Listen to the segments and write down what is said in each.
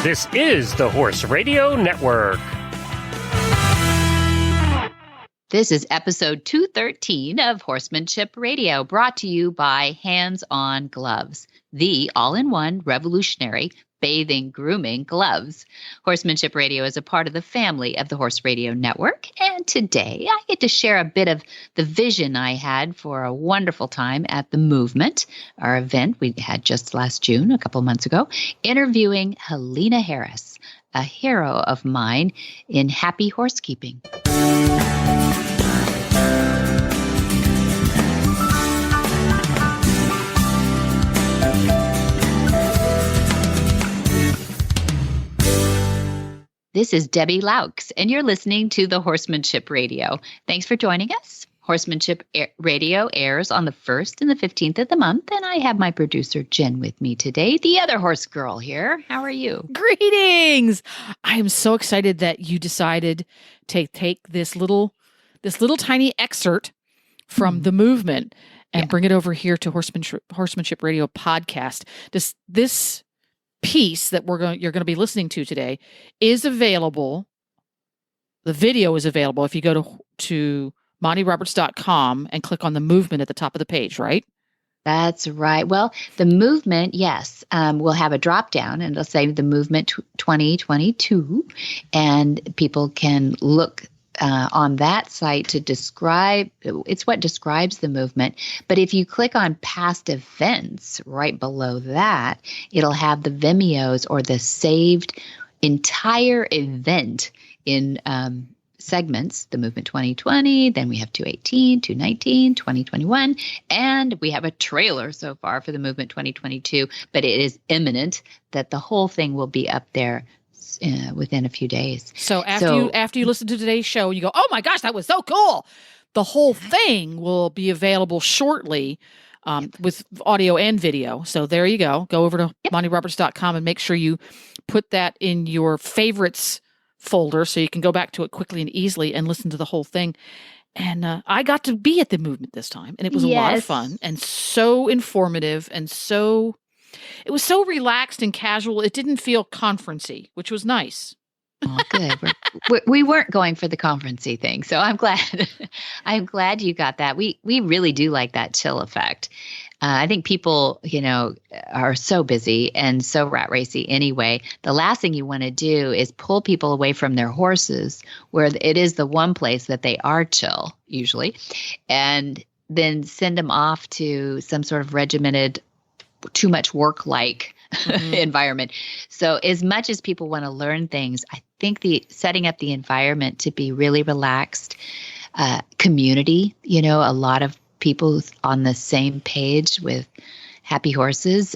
This is the Horse Radio Network. This is episode 213 of Horsemanship Radio, brought to you by HandsOnGloves, the all-in-one revolutionary bathing, grooming gloves. Horsemanship Radio is a part of the family of the Horse Radio Network, and today I get to share a bit of the vision I had for a wonderful time at the Movement, our event we had just last June, a couple months ago, interviewing Helena Harris, a hero of mine in happy horsekeeping. This is Debbie Loucks, and you're listening to the Horsemanship Radio. Thanks for joining us. Horsemanship Radio airs on the 1st and the 15th of the month, and I have my producer, Jen, with me today, the other horse girl here. How are you? Greetings! I am so excited that you decided to take this little tiny excerpt from the Movement and bring it over here to Horsemanship Radio podcast. This piece that you're going to be listening to today is available. The video is available if you go to MontyRoberts.com and click on the Movement at the top of the page, right? That's right. Well, the Movement, yes, will have a drop down and it'll say the Movement 2022, and people can look on that site to describe, it's what describes the movement. But if you click on past events right below that, it'll have the Vimeos or the saved entire event in segments, the Movement 2020, then we have 218, 219, 2021, and we have a trailer so far for the Movement 2022, but it is imminent that the whole thing will be up there within a few days. So after you listen to today's show, you go, oh my gosh, that was so cool. The whole thing will be available shortly with audio and video. So there you go. Go over to MontyRoberts.com and make sure you put that in your favorites folder so you can go back to it quickly and easily and listen to the whole thing. And I got to be at the Movement this time, and it was a lot of fun and so informative and it was so relaxed and casual. It didn't feel conferencey, which was nice. Oh, good. We weren't going for the conferencey thing, so I'm glad. I'm glad you got that. We really do like that chill effect. I think people, are so busy and so rat racy anyway. The last thing you want to do is pull people away from their horses, where it is the one place that they are chill usually, and then send them off to some sort of regimented, too much work-like environment. So as much as people want to learn things, I think setting up the environment to be really relaxed, community, a lot of people on the same page with happy horses,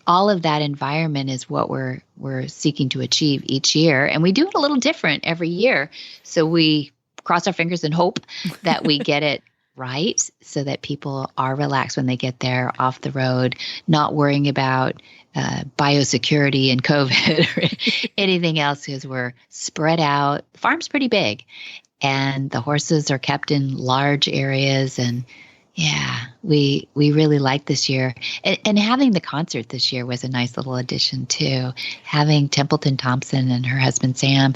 all of that environment is what we're seeking to achieve each year. And we do it a little different every year. So we cross our fingers and hope that we get it right, so that people are relaxed when they get there off the road, not worrying about biosecurity and COVID or anything else, because we're spread out. The farm's pretty big, and the horses are kept in large areas. And we really like this year. And having the concert this year was a nice little addition too. Having Templeton Thompson and her husband Sam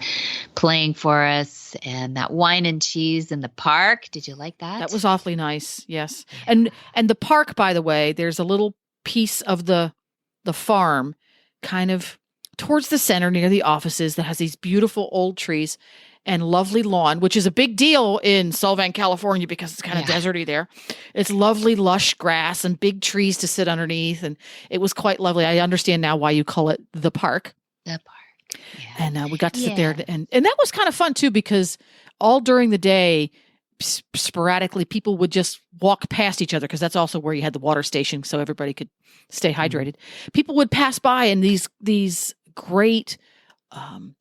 playing for us, and that wine and cheese in the park. Did you like that? That was awfully nice. Yes. And the park, by the way, there's a little piece of the farm kind of towards the center near the offices that has these beautiful old trees and lovely lawn, which is a big deal in Solvang, California, because it's kind of deserty there. It's lovely, lush grass and big trees to sit underneath. And it was quite lovely. I understand now why you call it the park. The park. Yeah. And we got to sit there. And that was kind of fun, too, because all during the day, sporadically, people would just walk past each other, because that's also where you had the water station, so everybody could stay hydrated. People would pass by, and these great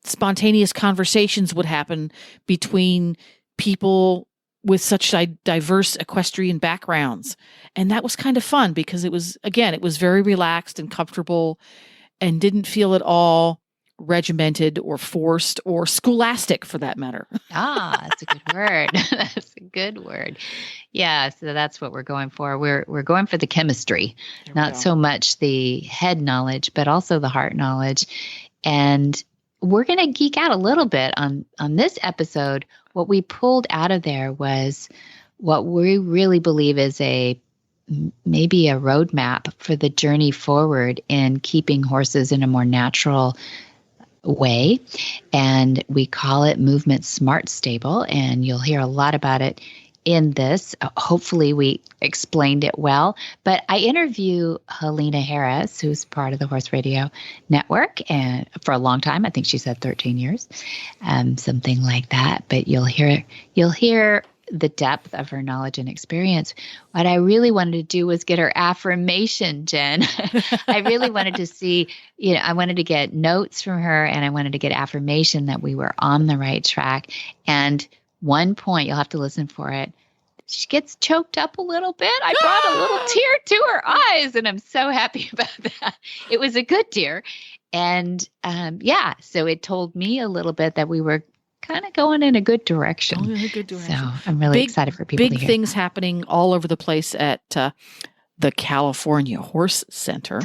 spontaneous conversations would happen between people with such diverse equestrian backgrounds. And that was kind of fun, because it was very relaxed and comfortable and didn't feel at all regimented or forced or scholastic, for that matter. That's a good word. That's a good word. Yeah, so that's what we're going for. We're going for the chemistry, not so much the head knowledge, but also the heart knowledge. And we're going to geek out a little bit on this episode. What we pulled out of there was what we really believe is maybe a roadmap for the journey forward in keeping horses in a more natural way. And we call it Movement Smart Stable. And you'll hear a lot about it in this. Hopefully we explained it well. But I interview Helena Harris, who's part of the Horse Radio Network, and for a long time. I think she said 13 years, something like that. But you'll hear the depth of her knowledge and experience. What I really wanted to do was get her affirmation, Jen. I really wanted to see, I wanted to get notes from her, and I wanted to get affirmation that we were on the right track. And one point, you'll have to listen for it, she gets choked up a little bit. I brought a little tear to her eyes, and I'm so happy about that. It was a good tear. And so it told me a little bit that we were kind of going in a good direction. So I'm really excited for people to hear. Big things happening all over the place at the California Horse Center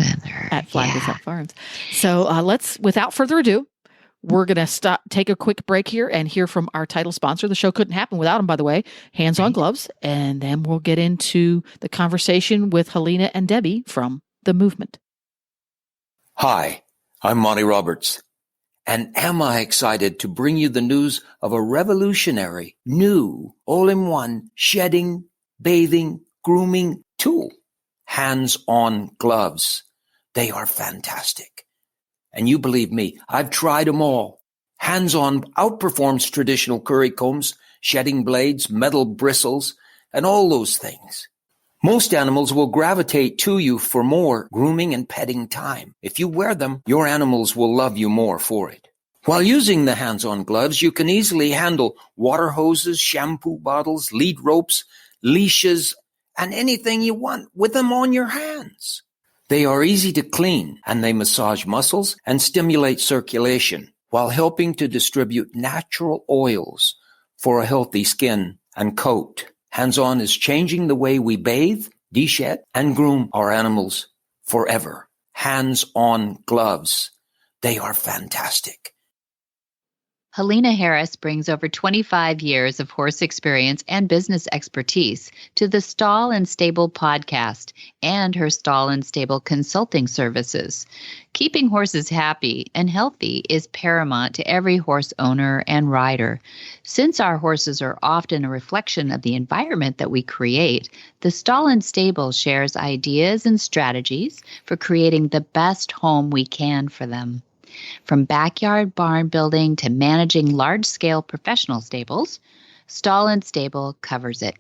at Flag Up Farms. So let's, without further ado, we're going to take a quick break here and hear from our title sponsor. The show couldn't happen without them, by the way, Hands on Gloves. And then we'll get into the conversation with Helena and Debbie from The Movement. Hi, I'm Monty Roberts. And am I excited to bring you the news of a revolutionary, new, all-in-one shedding, bathing, grooming tool. Hands-on gloves. They are fantastic. And you believe me, I've tried them all. Hands-on outperforms traditional curry combs, shedding blades, metal bristles, and all those things. Most animals will gravitate to you for more grooming and petting time. If you wear them, your animals will love you more for it. While using the hands-on gloves, you can easily handle water hoses, shampoo bottles, lead ropes, leashes, and anything you want with them on your hands. They are easy to clean, and they massage muscles and stimulate circulation while helping to distribute natural oils for a healthy skin and coat. Hands-on is changing the way we bathe, de-shed, and groom our animals forever. Hands-on gloves. They are fantastic. Helena Harris brings over 25 years of horse experience and business expertise to the Stall and Stable podcast and her Stall and Stable consulting services. Keeping horses happy and healthy is paramount to every horse owner and rider. Since our horses are often a reflection of the environment that we create, the Stall and Stable shares ideas and strategies for creating the best home we can for them. From backyard barn building to managing large-scale professional stables, Stall and Stable covers it.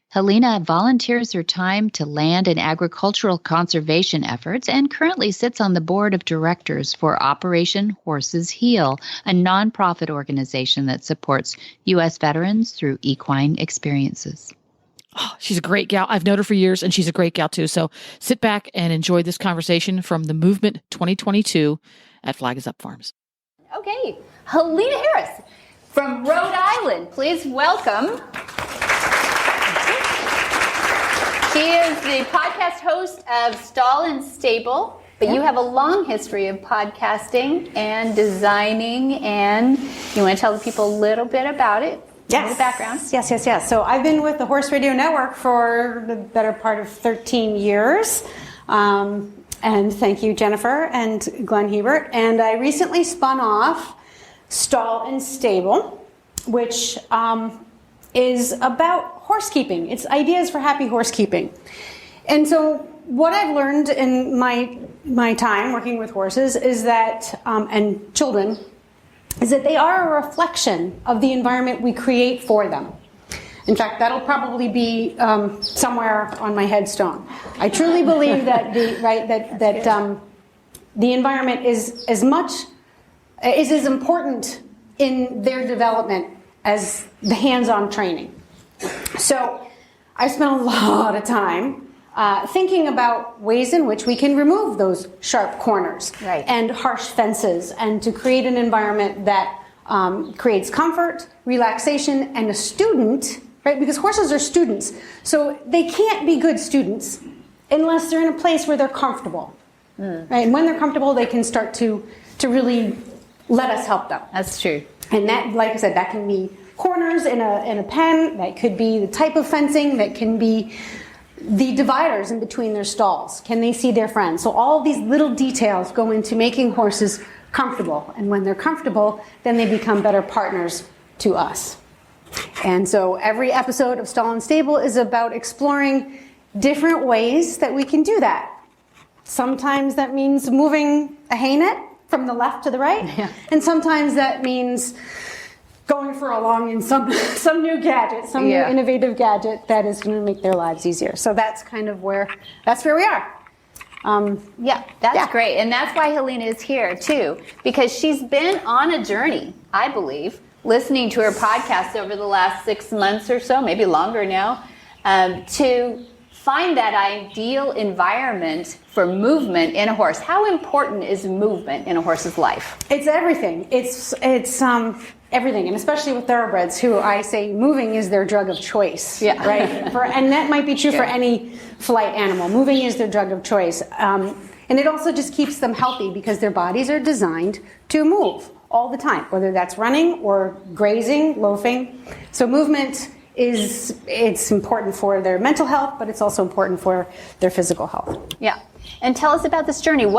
Helena volunteers her time to land and agricultural conservation efforts and currently sits on the board of directors for Operation Horses Heal, a nonprofit organization that supports U.S. veterans through equine experiences. Oh, she's a great gal. I've known her for years, and she's a great gal, too. So sit back and enjoy this conversation from the Movement 2022 at Flag Is Up Farms. Okay, Helena Harris from Rhode Island. Please welcome. She is the podcast host of Stall and Stable, but you have a long history of podcasting and designing, and you want to tell the people a little bit about it? Yes. The background. Yes. So I've been with the Horse Radio Network for the better part of 13 years. And thank you, Jennifer and Glenn Hebert. And I recently spun off Stall and Stable, which is about horsekeeping. It's ideas for happy horsekeeping. And so what I've learned in my time working with horses is that, and children, is that they are a reflection of the environment we create for them. In fact, that'll probably be somewhere on my headstone. I truly believe that the environment is as important in their development as the hands-on training. So I spent a lot of time thinking about ways in which we can remove those sharp corners and harsh fences, and to create an environment that creates comfort, relaxation, and a student, right? Because horses are students, so they can't be good students unless they're in a place where they're comfortable, right? And when they're comfortable, they can start to to really let us help them. That's true. And that, like I said, that can be corners in a pen, that could be the type of fencing, that can be the dividers in between their stalls. Can they see their friends? So all these little details go into making horses comfortable. And when they're comfortable, then they become better partners to us. And so every episode of Stall and Stable is about exploring different ways that we can do that. Sometimes that means moving a hay net from the left to the right. Yeah. And sometimes that means going for a long in some new gadget, some new innovative gadget that is going to make their lives easier. So that's kind of where we are. That's great. And that's why Helena is here too, because she's been on a journey, I believe, listening to her podcast over the last 6 months or so, maybe longer now, to find that ideal environment for movement in a horse. How important is movement in a horse's life? It's everything. It's everything, and especially with thoroughbreds, who I say moving is their drug of choice. Yeah. Right. And that might be true for any flight animal. Moving is their drug of choice, and it also just keeps them healthy because their bodies are designed to move all the time, whether that's running or grazing, loafing. So movement it's important for their mental health, but it's also important for their physical health. Yeah. And tell us about this journey. Can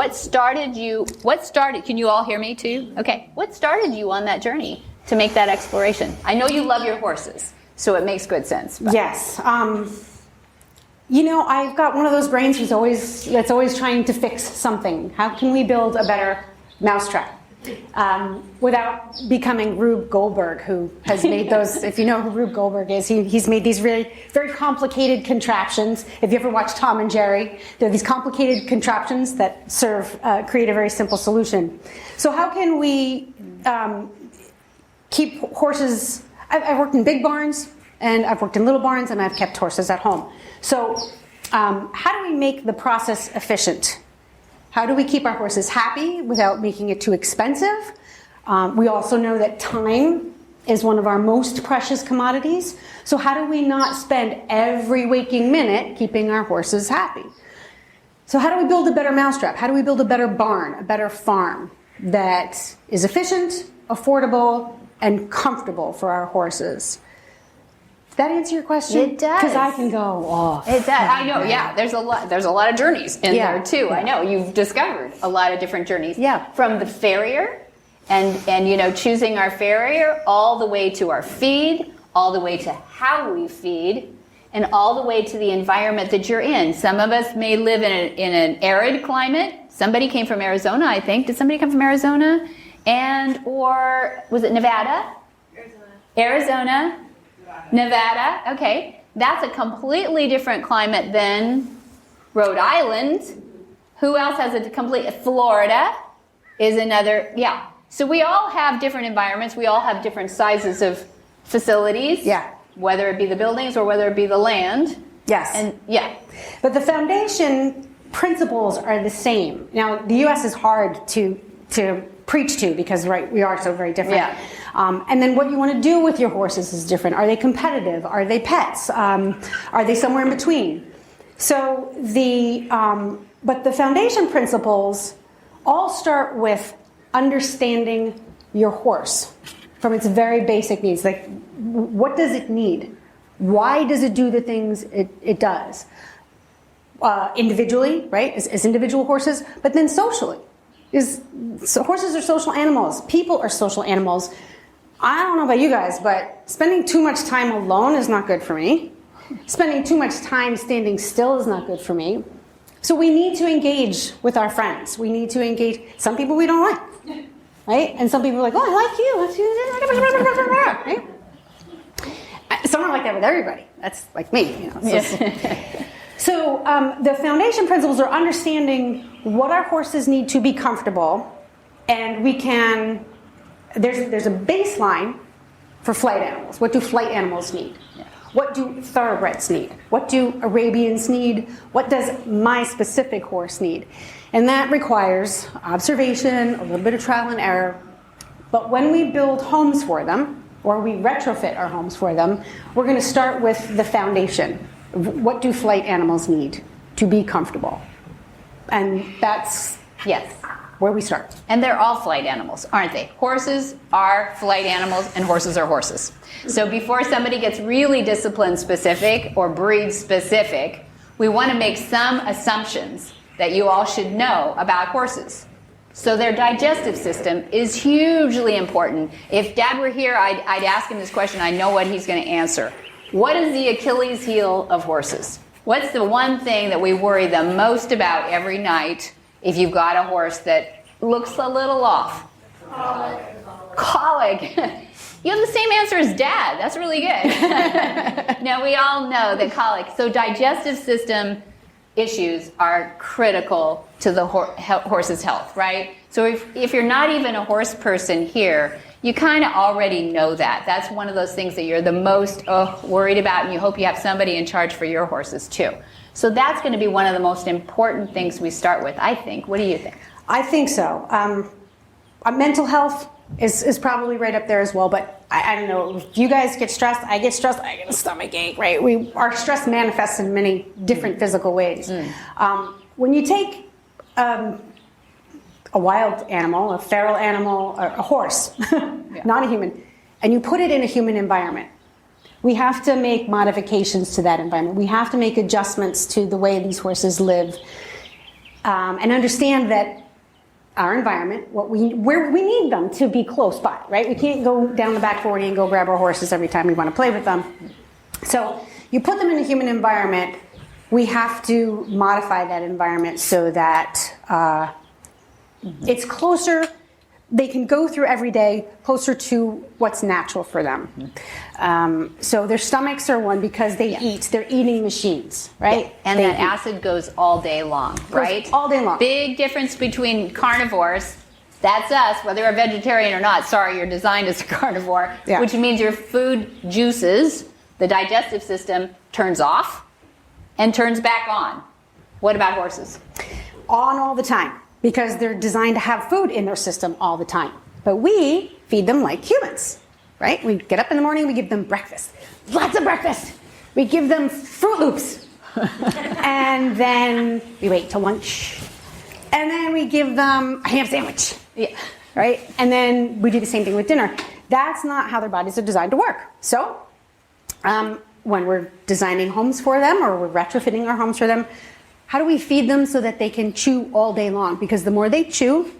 you all hear me too? Okay. What started you on that journey to make that exploration? I know you love your horses, so it makes good sense. But. Yes. I've got one of those brains that's always trying to fix something. How can we build a better mousetrap? Without becoming Rube Goldberg, who has made those, if you know who Rube Goldberg is, he's made these really very complicated contraptions. If you ever watch Tom and Jerry, there are these complicated contraptions that create a very simple solution. So how can we keep horses? I've worked in big barns, and I've worked in little barns, and I've kept horses at home. So how do we make the process efficient? How do we keep our horses happy without making it too expensive? We also know that time is one of our most precious commodities. So how do we not spend every waking minute keeping our horses happy? So how do we build a better mousetrap? How do we build a better barn, a better farm that is efficient, affordable, and comfortable for our horses? Does that answer your question? It does. Because I can go off. It does. I know. Yeah. There's a lot of journeys in there too. Yeah. I know. You've discovered a lot of different journeys. Yeah. From the farrier, and choosing our farrier, all the way to our feed, all the way to how we feed, and all the way to the environment that you're in. Some of us may live in an arid climate. Somebody came from Arizona, I think. Did somebody come from Arizona? Or was it Nevada? Arizona. Nevada, okay. That's a completely different climate than Rhode Island. Who else has Florida is another, yeah. So we all have different environments. We all have different sizes of facilities. Yeah. Whether it be the buildings or whether it be the land. Yes. And yeah. But the foundation principles are the same. Now, the U.S. is hard to preach to because, right, we are so very different. Yeah. And then what you want to do with your horses is different. Are they competitive? Are they pets? Are they somewhere in between? So but the foundation principles all start with understanding your horse from its very basic needs. Like, what does it need? Why does it do the things it does? Individually, right, as individual horses, but then socially. Horses are social animals. People are social animals. I don't know about you guys, but spending too much time alone is not good for me. Spending too much time standing still is not good for me. So we need to engage with our friends. We need to engage. Some people we don't like, right? And some people are like, oh, I like you. Right? Some are like that with everybody. That's like me. So the foundation principles are understanding what our horses need to be comfortable, and we can. There's a baseline for flight animals. What do flight animals need? Yeah. What do thoroughbreds need? What do Arabians need? What does my specific horse need? And that requires observation, a little bit of trial and error. But when we build homes for them, or we retrofit our homes for them, we're going to start with the foundation. What do flight animals need to be comfortable? And that's, yes. where we start. And they're all flight animals, aren't they? Horses are flight animals, and horses are horses. So before somebody gets really discipline specific or breed specific, we want to make some assumptions that you all should know about horses. So their digestive system is hugely important. If Dad were here, I'd ask him this question. I know what he's going to answer. What is the Achilles heel of horses? What's the one thing that we worry the most about every night if you've got a horse that looks a little off? Colic. You have the same answer as Dad. That's really good. Now, we all know that colic. So digestive system issues are critical to the horse's health, right? So if you're not even a horse person here, you kind of already know that. That's one of those things that you're the most worried about, and you hope you have somebody in charge for your horses too. So that's going to be one of the most important things we start with, I think. What do you think? I think so. Mental health is probably right up there as well, but I don't know. If you guys get stressed, I get a stomach ache, right? Our stress manifests in many different physical ways. When you take a wild animal, a feral animal, a horse, not a human, and you put it in a human environment, we have to make modifications to that environment. We have to make adjustments to the way these horses live, and understand that our environment, where we need them to be close by, right? We can't go down the back 40 and go grab our horses every time we want to play with them. So you put them in a human environment, we have to modify that environment so that it's closer, they can go through every day closer to what's natural for them. So their stomachs are one because they eat. They're eating machines, right? Yeah. And that acid goes all day long, right? All day long. Big difference between carnivores. That's us, whether you're a vegetarian or not. Sorry, you're designed as a carnivore, which means your food juices, the digestive system, turns off and turns back on. What about horses? On all the time, because they're designed to have food in their system all the time. But we feed them like humans, right? We get up in the morning, we give them breakfast. Lots of breakfast. We give them Fruit Loops. And then we wait till lunch. And then we give them a ham sandwich. Yeah. Right? And then we do the same thing with dinner. That's not how their bodies are designed to work. So when we're designing homes for them or we're retrofitting our homes for them, how do we feed them so that they can chew all day long? Because the more they chew,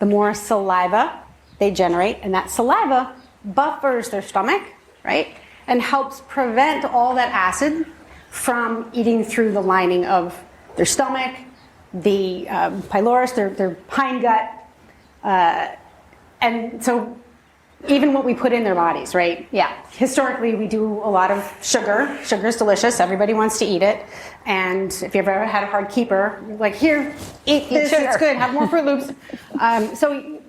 the more saliva they generate, and that saliva buffers their stomach, right? And helps prevent all that acid from eating through the lining of their stomach, the pylorus, their hind gut, and so even what we put in their bodies, right? Yeah. Historically, we do a lot of sugar. Sugar is delicious. Everybody wants to eat it. And if you've ever had a hard keeper, you're like, here, eat this. Sugar. It's good. Have more Fruit Loops. So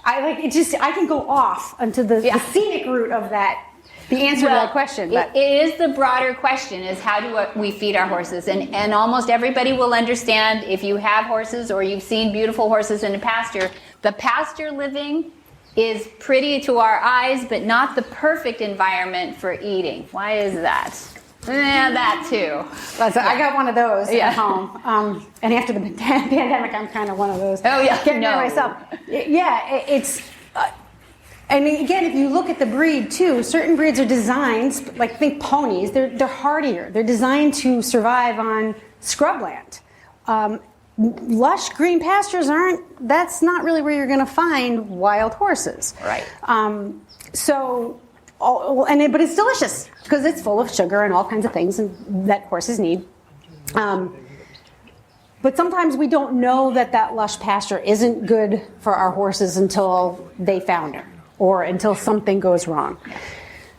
I can go off onto the scenic route of that. The answer to that question. But it is the broader question is how do we feed our horses? And almost everybody will understand if you have horses or you've seen beautiful horses in a pasture, the pasture living is pretty to our eyes, but not the perfect environment for eating. Why is that? That too. I got one of those at home. And after the pandemic, I'm kind of one of those. Oh, yeah. Getting rid of myself. Yeah, it's... and again, if you look at the breed too, certain breeds are designed, like think ponies, they're hardier. They're designed to survive on scrubland. Lush green pastures that's not really where you're going to find wild horses. Right. But it's delicious because it's full of sugar and all kinds of things that horses need. But sometimes we don't know that lush pasture isn't good for our horses until they founder or until something goes wrong.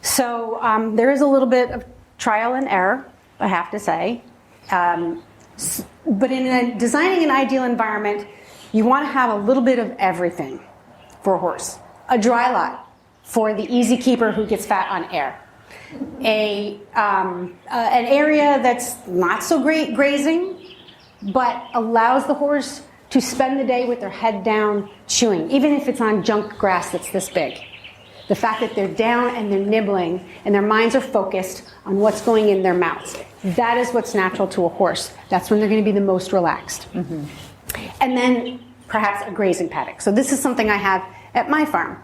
So there is a little bit of trial and error, I have to say. But in designing an ideal environment, you want to have a little bit of everything for a horse. A dry lot for the easy keeper who gets fat on air. An area that's not so great grazing, but allows the horse to spend the day with their head down chewing, even if it's on junk grass that's this big. The fact that they're down and they're nibbling and their minds are focused on what's going in their mouths. That is what's natural to a horse. That's when they're going to be the most relaxed. Mm-hmm. And then perhaps a grazing paddock. So this is something I have at my farm.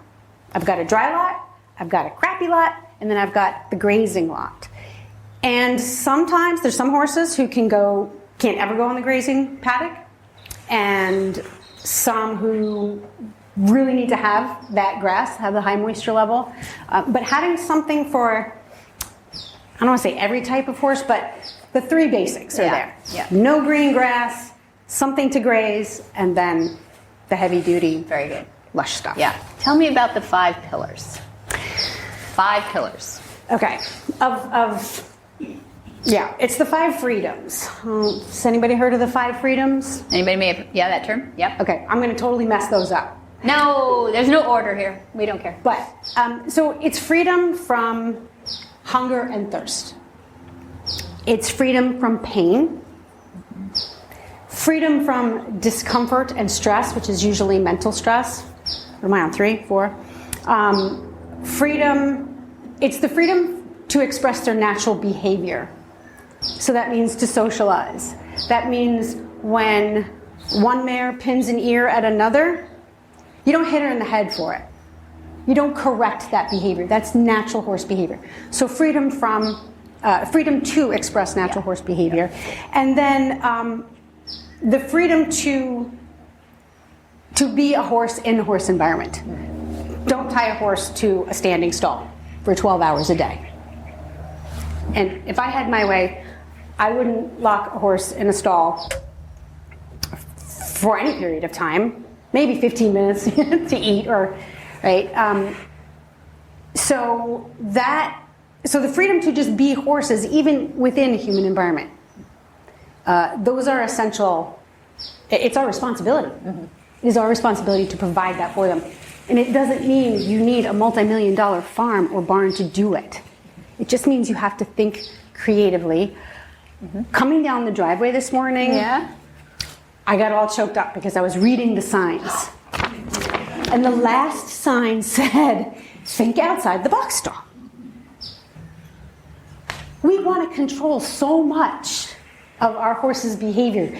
I've got a dry lot, I've got a crappy lot, and then I've got the grazing lot. And sometimes there's some horses who can't ever go on the grazing paddock, and some who really need to have that grass, have the high moisture level. But having something for, I don't want to say every type of horse, but the three basics are there. Yeah. No green grass, something to graze, and then the heavy duty, Very good. lush stuff. Yeah. Tell me about the 5 pillars. 5 pillars. Okay. It's the 5 freedoms. Has anybody heard of the 5 freedoms? Anybody may have, that term? Yep. Okay, I'm going to totally mess those up. No, there's no order here. We don't care. But, so it's freedom from hunger and thirst. It's freedom from pain. Freedom from discomfort and stress, which is usually mental stress. What am I on, 3, 4? It's the freedom to express their natural behavior. So that means to socialize. That means when one mare pins an ear at another, you don't hit her in the head for it. You don't correct that behavior. That's natural horse behavior. So freedom to express natural horse behavior. And then the freedom to be a horse in a horse environment. Don't tie a horse to a standing stall for 12 hours a day. And if I had my way, I wouldn't lock a horse in a stall for any period of time, maybe 15 minutes to eat, or right. So the freedom to just be horses, even within a human environment, those are essential. It's our responsibility. Mm-hmm. It is our responsibility to provide that for them. And it doesn't mean you need a multi-million-dollar farm or barn to do it. It just means you have to think creatively. Mm-hmm. Coming down the driveway this morning, I got all choked up because I was reading the signs. And the last sign said, think outside the box stall. We want to control so much of our horses' behavior.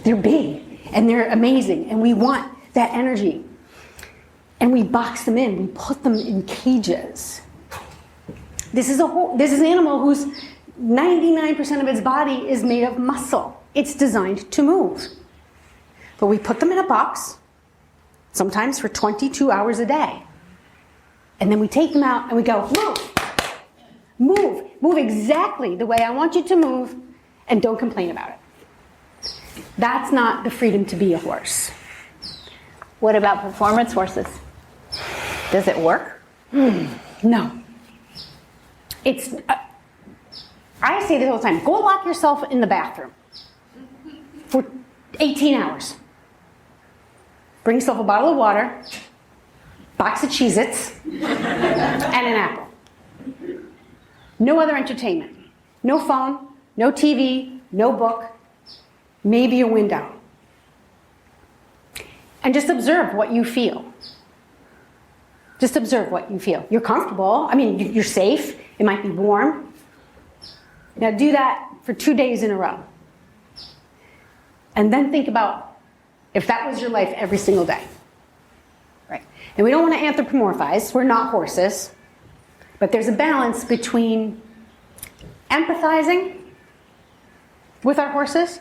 They're big and they're amazing, and we want that energy. And we box them in. We put them in cages. This is an animal whose 99% of its body is made of muscle. It's designed to move. But we put them in a box, sometimes for 22 hours a day. And then we take them out and we go, move exactly the way I want you to move, and don't complain about it. That's not the freedom to be a horse. What about performance horses? Does it work? No. I say this all the time. Go lock yourself in the bathroom for 18 hours. Bring yourself a bottle of water, box of Cheez-Its, and an apple. No other entertainment. No phone, no TV, no book, maybe a window. And just observe what you feel. Just observe what you feel. You're comfortable. I mean, you're safe. It might be warm. Now do that for 2 days in a row. And then think about if that was your life every single day. Right. And we don't want to anthropomorphize. We're not horses. But there's a balance between empathizing with our horses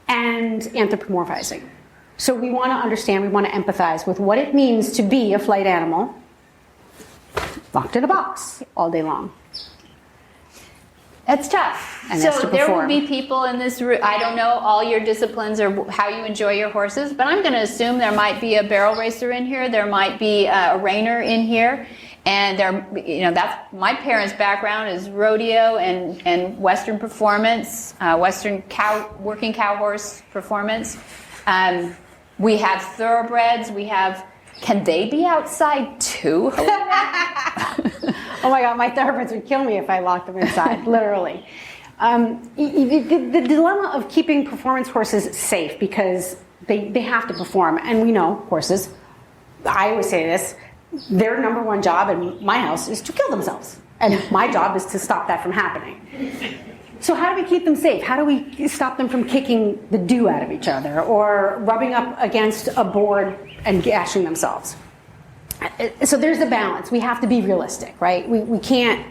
and anthropomorphizing. So we want to understand, we want to empathize with what it means to be a flight animal locked in a box all day long. That's tough. And so that's to there will perform. be people in this room, I don't know all your disciplines or how you enjoy your horses, but I'm going to assume there might be a barrel racer in here, there might be a reiner in here, and that's my parents' background is rodeo and Western performance, Western working cow horse performance. We have thoroughbreds, can they be outside too? Oh my God, my thoroughbreds would kill me if I locked them inside, literally. The dilemma of keeping performance horses safe, because they have to perform, and we know horses, I always say this, their number one job in my house is to kill themselves. And my job is to stop that from happening. So how do we keep them safe? How do we stop them from kicking the dew out of each other or rubbing up against a board and gashing themselves? So there's the balance. We have to be realistic, right? We can't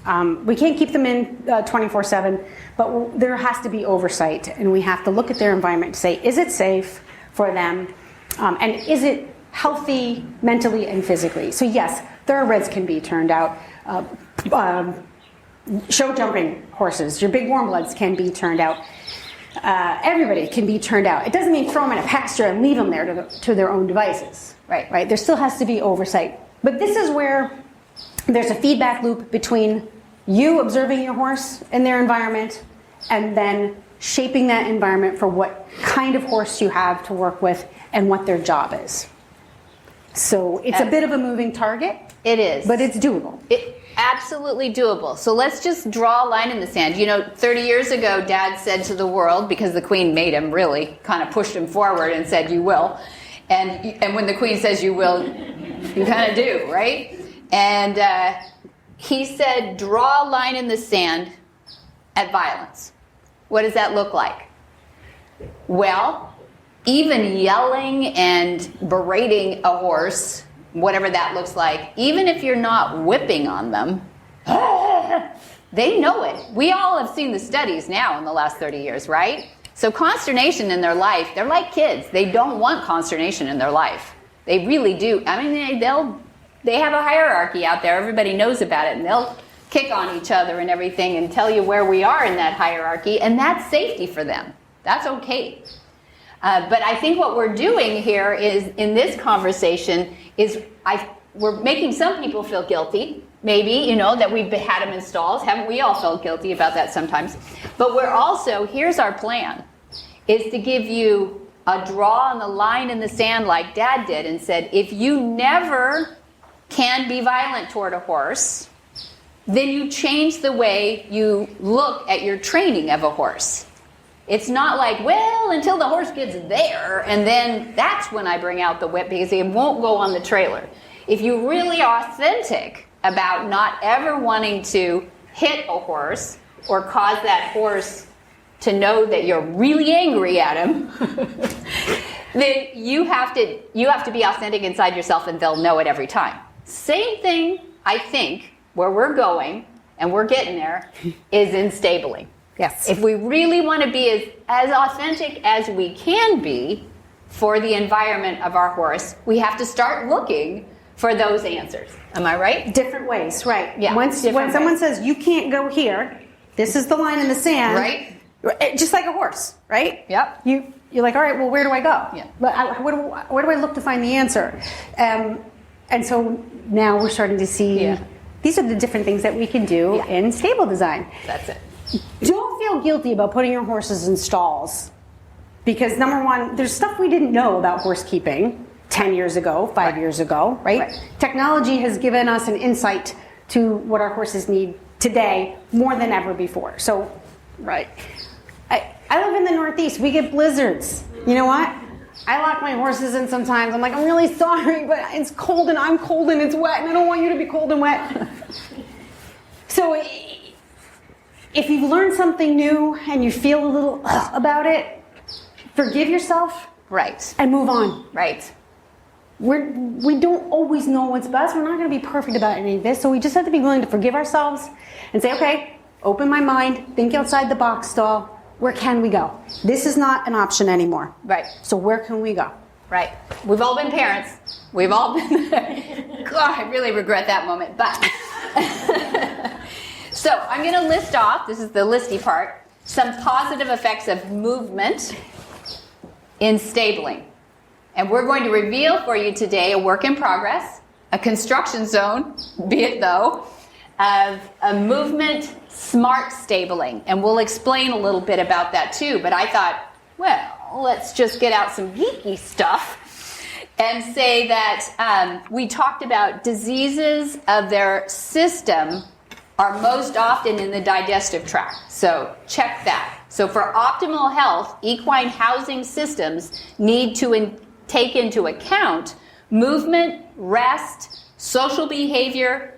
keep them in 24/7, but there has to be oversight, and we have to look at their environment to say, is it safe for them, and is it healthy mentally and physically? So yes, thoroughbreds can be turned out. Show jumping horses, your big warm bloods can be turned out. Everybody can be turned out. It doesn't mean throw them in a pasture and leave them there to their own devices. Right. There still has to be oversight. But this is where there's a feedback loop between you observing your horse in their environment and then shaping that environment for what kind of horse you have to work with and what their job is. So it's a bit of a moving target. It is. But it's doable. Absolutely doable. So let's just draw a line in the sand. 30 years ago, Dad said to the world, because the Queen made him really, kind of pushed him forward and said, you will. And when the Queen says you will, you kind of do, right? And he said, draw a line in the sand at violence. What does that look like? Well, even yelling and berating a horse, whatever that looks like, even if you're not whipping on them, they know it. We all have seen the studies now in the last 30 years, right? So consternation in their life, they're like kids. They don't want consternation in their life. They really do. I mean, they have a hierarchy out there. Everybody knows about it, and they'll kick on each other and everything and tell you where we are in that hierarchy, and that's safety for them. That's okay. But I think what we're doing here is, in this conversation, is we're making some people feel guilty, maybe, that we've had them in stalls. Haven't we all felt guilty about that sometimes? But we're also, here's our plan, is to give you a draw on the line in the sand like Dad did and said, if you never can be violent toward a horse, then you change the way you look at your training of a horse. It's not like, well, until the horse gets there, and then that's when I bring out the whip because it won't go on the trailer. If you're really authentic about not ever wanting to hit a horse or cause that horse to know that you're really angry at him, then you have to be authentic inside yourself, and they'll know it every time. Same thing, I think, where we're going, and we're getting there, is in stabling. Yes. If we really want to be as authentic as we can be for the environment of our horse, we have to start looking for those answers. Am I right? Different ways, right. Yeah. When someone says, you can't go here, this is the line in the sand. Right. Just like a horse, right? Yep. You're like, all right, well, where do I go? Yeah. But where do I look to find the answer? And so now we're starting to see these are the different things that we can do in stable design. That's it. Don't feel guilty about putting your horses in stalls, because number one, there's stuff we didn't know about horse keeping 10 years ago, 5 years ago, right? Technology has given us an insight to what our horses need today more than ever before. So, I live in the Northeast. We get blizzards. You know what? I lock my horses in sometimes. I'm like, I'm really sorry, but it's cold and I'm cold and it's wet, and I don't want you to be cold and wet. So if you've learned something new and you feel a little about it, forgive yourself. Right. And move on. Right. We don't always know what's best. We're not going to be perfect about any of this, so we just have to be willing to forgive ourselves and say, okay, open my mind, think outside the box, stall. Where can we go? This is not an option anymore. Right. So where can we go? Right. We've all been parents. We've all been there. God, I really regret that moment. But so I'm going to list off, this is the listy part, some positive effects of movement in stabling. And we're going to reveal for you today a work in progress, a construction zone, be it though, of a movement smart stabling. And we'll explain a little bit about that too. But I thought, well, let's just get out some geeky stuff and say that we talked about diseases of their system are most often in the digestive tract. So check that. So for optimal health, equine housing systems need to take into account movement, rest, social behavior,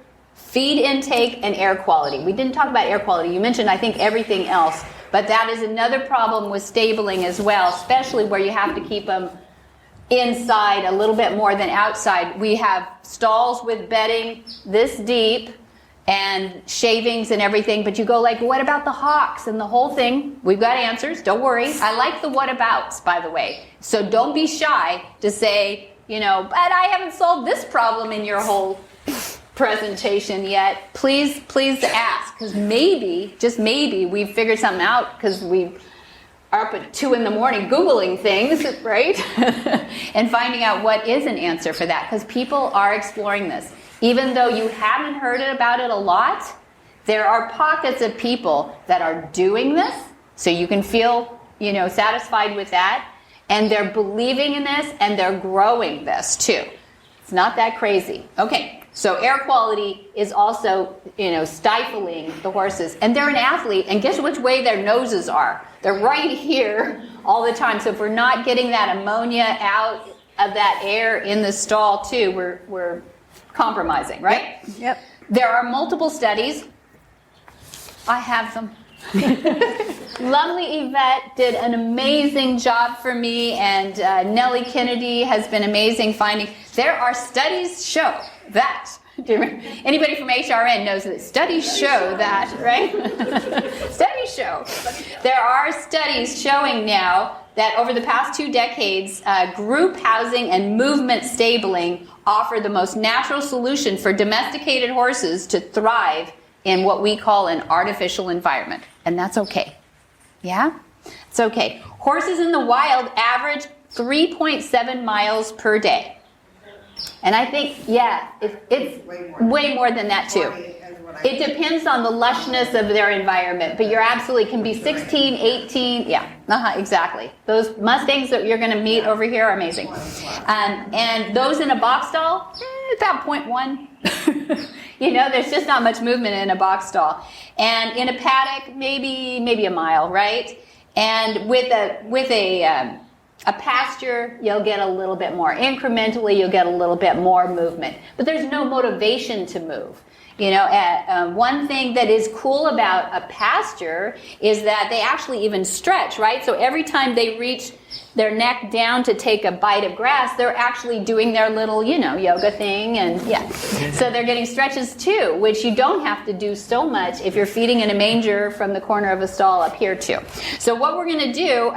feed intake and air quality. We didn't talk about air quality. You mentioned, I think, everything else, but that is another problem with stabling as well, especially where you have to keep them inside a little bit more than outside. We have stalls with bedding this deep and shavings and everything, but you go like, what about the hawks and the whole thing? We've got answers, don't worry. I like the what abouts, by the way. So don't be shy to say, but I haven't solved this problem in your whole presentation yet. Please ask, because maybe, just maybe, we've figured something out because we are up at 2 a.m. Googling things, right? And finding out what is an answer for that, because people are exploring this. Even though you haven't heard about it a lot, there are pockets of people that are doing this, so you can feel, satisfied with that, and they're believing in this, and they're growing this too. It's not that crazy. Okay, so air quality is also, stifling the horses, and they're an athlete, and guess which way their noses are? They're right here all the time. So if we're not getting that ammonia out of that air in the stall too, we're compromising, right? Yep. There are multiple studies. I have them. Lovely Yvette did an amazing job for me, and Nellie Kennedy has been amazing finding. There are studies show that. Anybody from HRN knows that studies show that, right? Studies show. There are studies showing now that over the past 2 decades, group housing and movement stabling offer the most natural solution for domesticated horses to thrive in what we call an artificial environment. And that's okay. Yeah? It's okay. Horses in the wild average 3.7 miles per day. And I think, it's way more than that too. It depends on the lushness of their environment, but you're absolutely can be 16, 18, exactly. Those Mustangs that you're going to meet over here are amazing. And those in a box stall, about 0.1. There's just not much movement in a box stall. And in a paddock, maybe a mile, right? And with a pasture, you'll get a little bit more. Incrementally, you'll get a little bit more movement. But there's no motivation to move. One thing that is cool about a pasture is that they actually even stretch, right? So every time they reach their neck down to take a bite of grass, they're actually doing their little, yoga thing. And so they're getting stretches too, which you don't have to do so much if you're feeding in a manger from the corner of a stall up here too. So what we're going to do,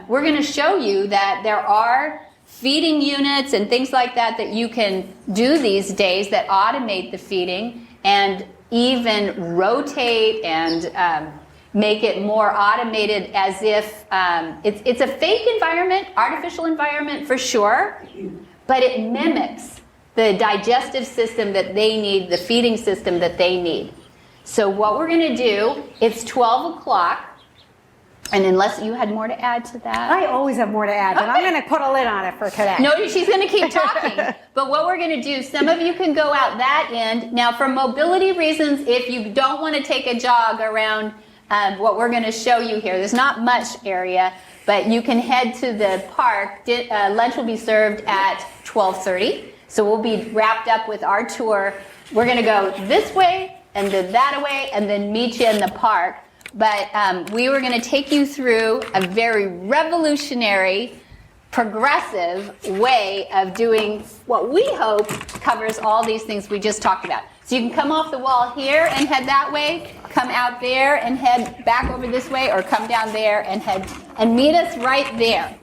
we're going to show you that there are feeding units and things like that you can do these days that automate the feeding and even rotate and make it more automated, as if it's a fake environment, artificial environment for sure, but it mimics the digestive system that they need, the feeding system that they need. So what we're going to do, it's 12 o'clock, and unless you had more to add to that. I always have more to add, but I'm going to put a lid on it for today. No, she's going to keep talking. But what we're going to do, some of you can go out that end. Now, for mobility reasons, if you don't want to take a jog around what we're going to show you here, there's not much area, but you can head to the park. Lunch will be served at 12:30. So we'll be wrapped up with our tour. We're going to go this way and then that way and then meet you in the park. But we were going to take you through a very revolutionary, progressive way of doing what we hope covers all these things we just talked about. So you can come off the wall here and head that way, come out there and head back over this way, or come down there and head and meet us right there.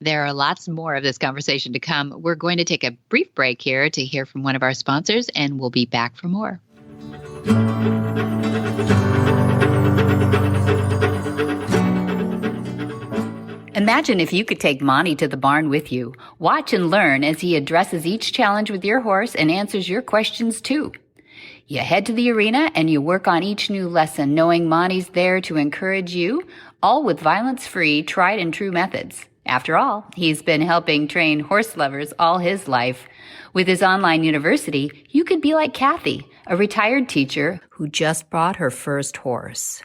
There are lots more of this conversation to come. We're going to take a brief break here to hear from one of our sponsors, and we'll be back for more. Imagine if you could take Monty to the barn with you. Watch and learn as he addresses each challenge with your horse and answers your questions too. You head to the arena and you work on each new lesson, knowing Monty's there to encourage you, all with violence-free, tried and true methods. After all, he's been helping train horse lovers all his life. With his online university, you could be like Kathy, a retired teacher who just bought her first horse.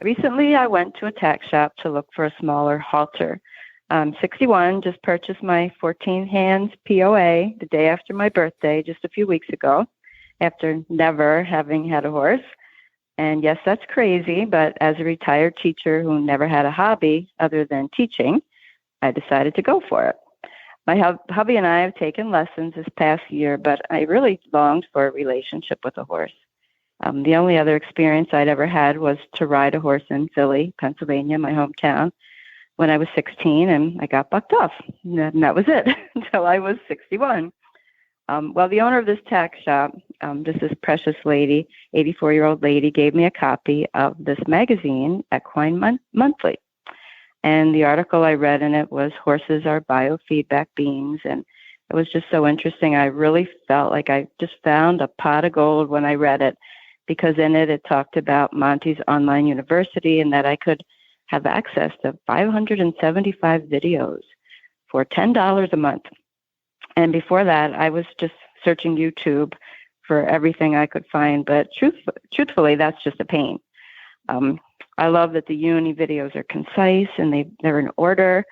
Recently, I went to a tack shop to look for a smaller halter. I'm 61, just purchased my 14 hands POA the day after my birthday, just a few weeks ago. after never having had a horse. And yes, that's crazy, but as a retired teacher who never had a hobby other than teaching, I decided to go for it. My hubby and I have taken lessons this past year, but I really longed for a relationship with a horse. The only other experience I'd ever had was to ride a horse in Philly, Pennsylvania, my hometown, when I was 16, and I got bucked off. And that was it until I was 61. Well, the owner of this tack shop, this precious lady, 84-year-old lady, gave me a copy of this magazine, Equine Monthly. And the article I read in it was Horses Are Biofeedback Beings. And it was just so interesting. I really felt like I just found a pot of gold when I read it, because in it talked about Monty's online university and that I could have access to 575 videos for $10 a month. And before that, I was just searching YouTube for everything I could find. But truthfully, that's just a pain. I love that the uni videos are concise and they're in order.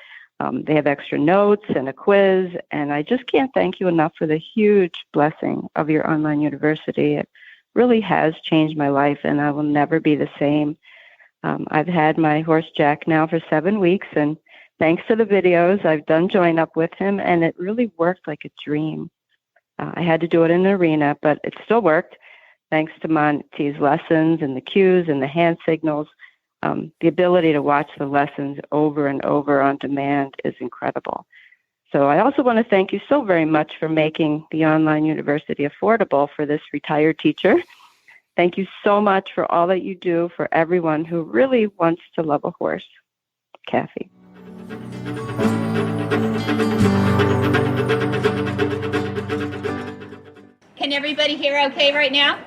They have extra notes and a quiz. And I just can't thank you enough for the huge blessing of your online university. It really has changed my life, and I will never be the same. I've had my horse Jack now for 7 weeks, and thanks to the videos, I've done join up with him, and it really worked like a dream. I had to do it in an arena, but it still worked, thanks to Monty's lessons and the cues and the hand signals. The ability to watch the lessons over and over on demand is incredible. So I also want to thank you so very much for making the online university affordable for this retired teacher. Thank you so much for all that you do for everyone who really wants to love a horse. Kathy. Can everybody hear okay right now?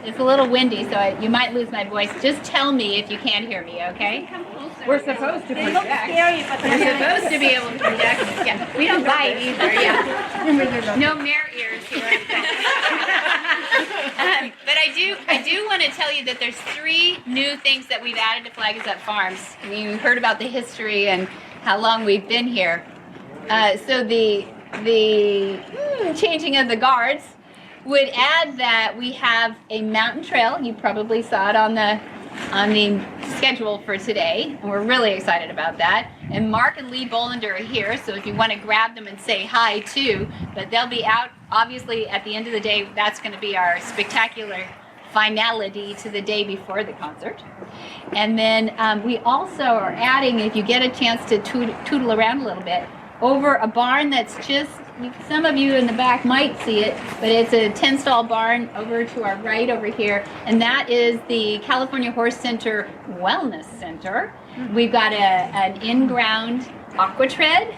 It's a little windy, so you might lose my voice. Just tell me if you can't hear me, okay? We're supposed to project. Scary, but they're supposed to be able to project. Yeah, we don't bite either. Yeah, no mare ears here. But I do want to tell you that there's 3 new things that we've added to Flag Is Up Farms. You heard about the history and how long we've been here. So the changing of the guards would add that we have a mountain trail. You probably saw it on the schedule for today, and we're really excited about that. And Mark and Lee Bolander are here, so if you want to grab them and say hi too, but they'll be out, obviously, at the end of the day. That's going to be our spectacular finality to the day before the concert. And then we also are adding, if you get a chance to tootle around a little bit, over a barn that's just, some of you in the back might see it, but it's a 10-stall barn over to our right over here, and that is the California Horse Center Wellness Center. We've got an in-ground aqua tread,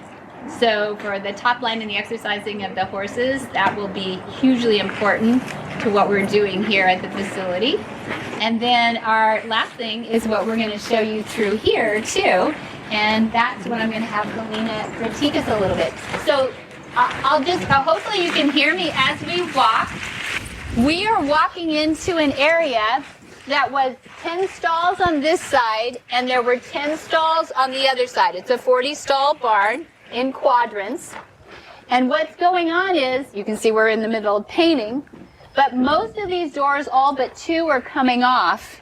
so for the top line and the exercising of the horses, that will be hugely important to what we're doing here at the facility. And then our last thing is what we're going to show you through here too, and that's what I'm going to have Helena critique us a little bit. So I'll just, hopefully you can hear me as we walk. We are walking into an area that was 10 stalls on this side, and there were 10 stalls on the other side. It's a 40-stall barn in quadrants. And what's going on is, you can see we're in the middle of painting, but most of these doors, all but 2, are coming off,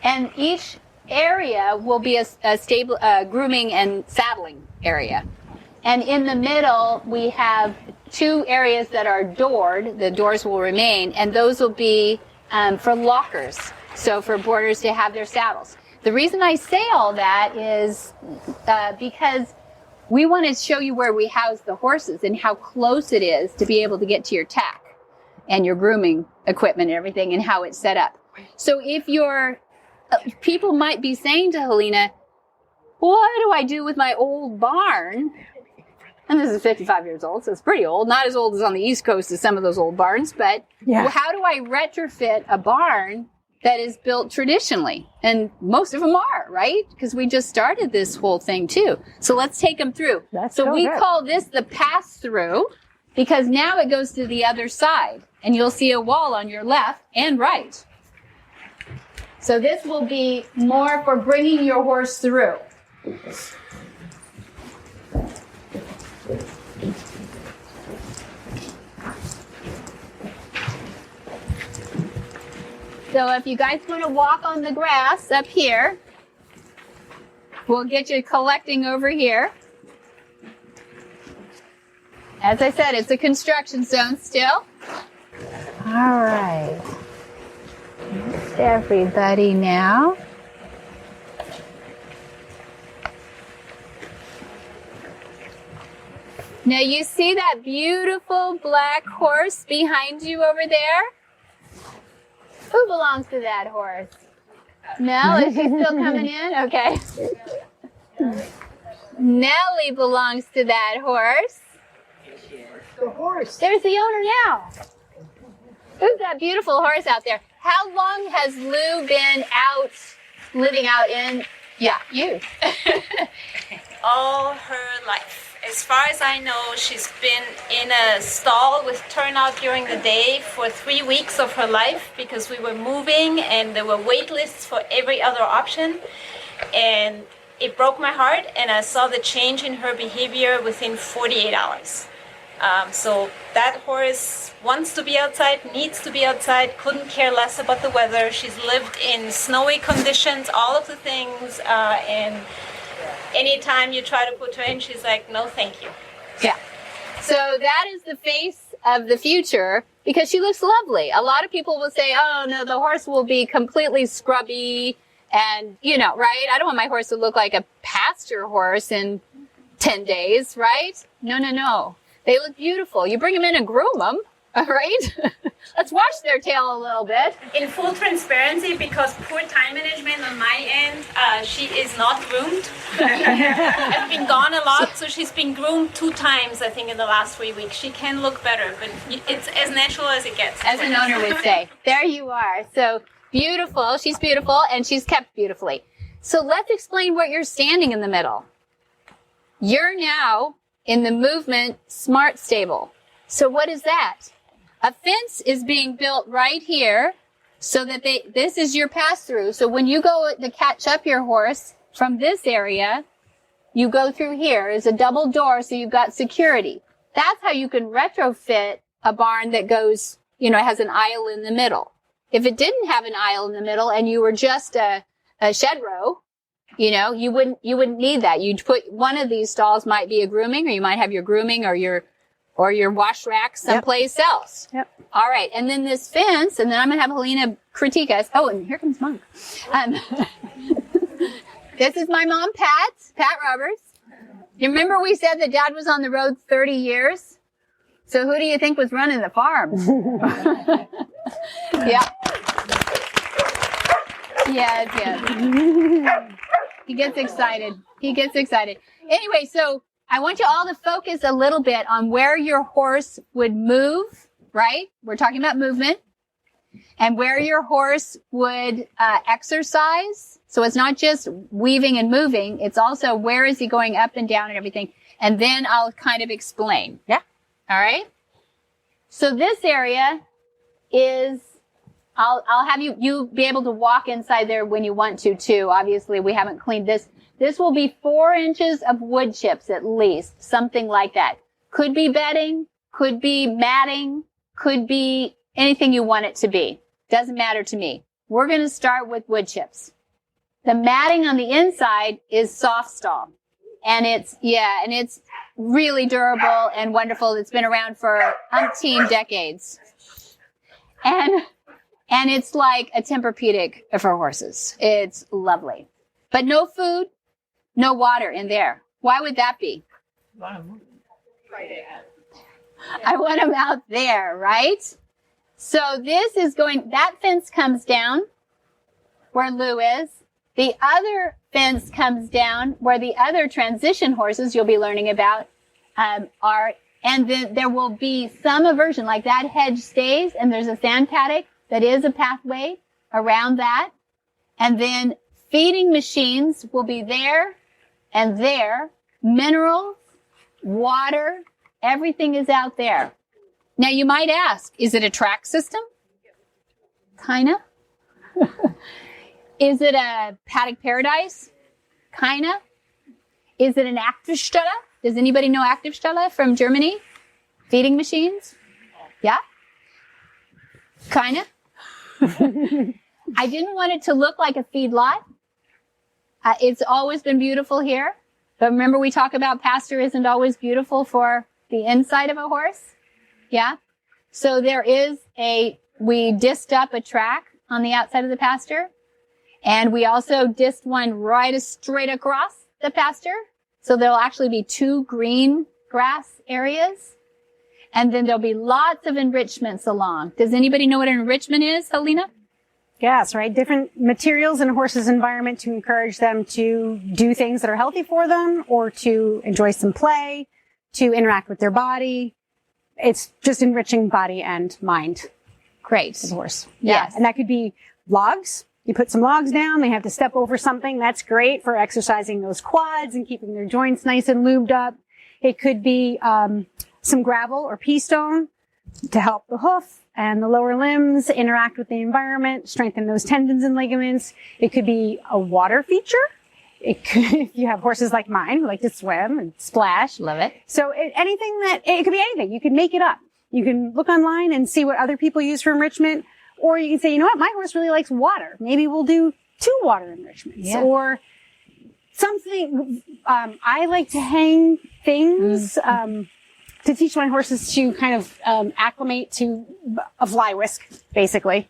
and each area will be a stable grooming and saddling area. And in the middle, we have 2 areas that are doored. The doors will remain, and those will be for lockers, so for boarders to have their saddles. The reason I say all that is because we want to show you where we house the horses and how close it is to be able to get to your tack and your grooming equipment and everything, and how it's set up. So if you're, people might be saying to Helena, what do I do with my old barn? And this is 55 years old, so it's pretty old. Not as old as on the East Coast as some of those old barns, but how do I retrofit a barn that is built traditionally? And most of them are, right? Because we just started this whole thing too. So let's take them through. We call this the pass-through, because now it goes to the other side, and you'll see a wall on your left and right. So this will be more for bringing your horse through. So if you guys want to walk on the grass up here, we'll get you collecting over here. As I said, it's a construction zone still. All right. That's everybody now. Now you see that beautiful black horse behind you over there? Who belongs to that horse? No, is she still coming in? Okay. Nellie belongs to that horse. The horse. There's the owner now. Who's that beautiful horse out there? How long has Lou been out, living out in? Yeah, you. All her life. As far as I know, she's been in a stall with turnout during the day for 3 weeks of her life because we were moving and there were wait lists for every other option. And it broke my heart, and I saw the change in her behavior within 48 hours. So that horse wants to be outside, needs to be outside, couldn't care less about the weather. She's lived in snowy conditions, all of the things, and anytime you try to put her in, she's like, no, thank you. Yeah. So that is the face of the future because she looks lovely. A lot of people will say, oh, no, the horse will be completely scrubby and, you know, right? I don't want my horse to look like a pasture horse in 10 days, right? No. They look beautiful. You bring them in and groom them, all right? Let's wash their tail a little bit. In full transparency, because poor time management on my end, she is not groomed. I've been gone a lot, so she's been groomed 2 times, I think, in the last 3 weeks. She can look better, but it's as natural as it gets. As an owner would say. There you are. So beautiful. She's beautiful, and she's kept beautifully. So let's explain what you're standing in the middle. You're now in the movement smart stable. So what is that? A fence is being built right here so that this is your pass through. So when you go to catch up your horse from this area, you go through here. It's a double door, so you've got security. That's how you can retrofit a barn that goes, you know, has an aisle in the middle. If it didn't have an aisle in the middle and you were just a shed row, you know, you wouldn't need that. You'd put one of these stalls might be a grooming, or you might have your grooming or your wash rack someplace else. Yep. All right. And then this fence, and then I'm going to have Helena critique us. Oh, and here comes Monk. This is my mom, Pat Roberts. You remember we said that Dad was on the road 30 years? So who do you think was running the farm? Yeah. Yes. He gets excited. Anyway, so I want you all to focus a little bit on where your horse would move, right? We're talking about movement. And where your horse would exercise. So it's not just weaving and moving. It's also where is he going up and down and everything. And then I'll kind of explain. Yeah. All right. So this area is, I'll have you be able to walk inside there when you want to too. Obviously, we haven't cleaned this. This will be 4 inches of wood chips at least, something like that. Could be bedding, could be matting, could be anything you want it to be. Doesn't matter to me. We're going to start with wood chips. The matting on the inside is soft stall. And it's really durable and wonderful. It's been around for umpteen decades. And it's like a Tempur-Pedic for horses. It's lovely. But no food, no water in there. Why would that be? I want them out there, right? So this is that fence comes down where Lou is. The other fence comes down where the other transition horses you'll be learning about are. And then there will be some aversion, like that hedge stays and there's a sand paddock that is a pathway around that. And then feeding machines will be there and there. Minerals, water, everything is out there. Now you might ask, is it a track system? Kinda. Is it a paddock paradise? Kinda. Is it an Activstelle? Does anybody know Activstelle from Germany? Feeding machines? Yeah? Kinda. I didn't want it to look like a feedlot. It's always been beautiful here. But remember, we talk about pasture isn't always beautiful for the inside of a horse. Yeah. So we disced up a track on the outside of the pasture. And we also disced one right straight across the pasture. So there'll actually be 2 green grass areas. And then there'll be lots of enrichments along. Does anybody know what an enrichment is, Helena? Yes, right. Different materials in a horse's environment to encourage them to do things that are healthy for them or to enjoy some play, to interact with their body. It's just enriching body and mind. Great. For the horse. Yes. Yeah. And that could be logs. You put some logs down, they have to step over something. That's great for exercising those quads and keeping their joints nice and lubed up. It could be some gravel or pea stone to help the hoof and the lower limbs interact with the environment, strengthen those tendons and ligaments. It could be a water feature. It could, if you have horses like mine who like to swim and splash. Love it. So it could be anything. You can make it up. You can look online and see what other people use for enrichment. Or you can say, you know what, my horse really likes water. Maybe we'll do 2 water enrichments. Yeah. Or something, I like to hang things, to teach my horses to kind of, acclimate to a fly whisk, basically.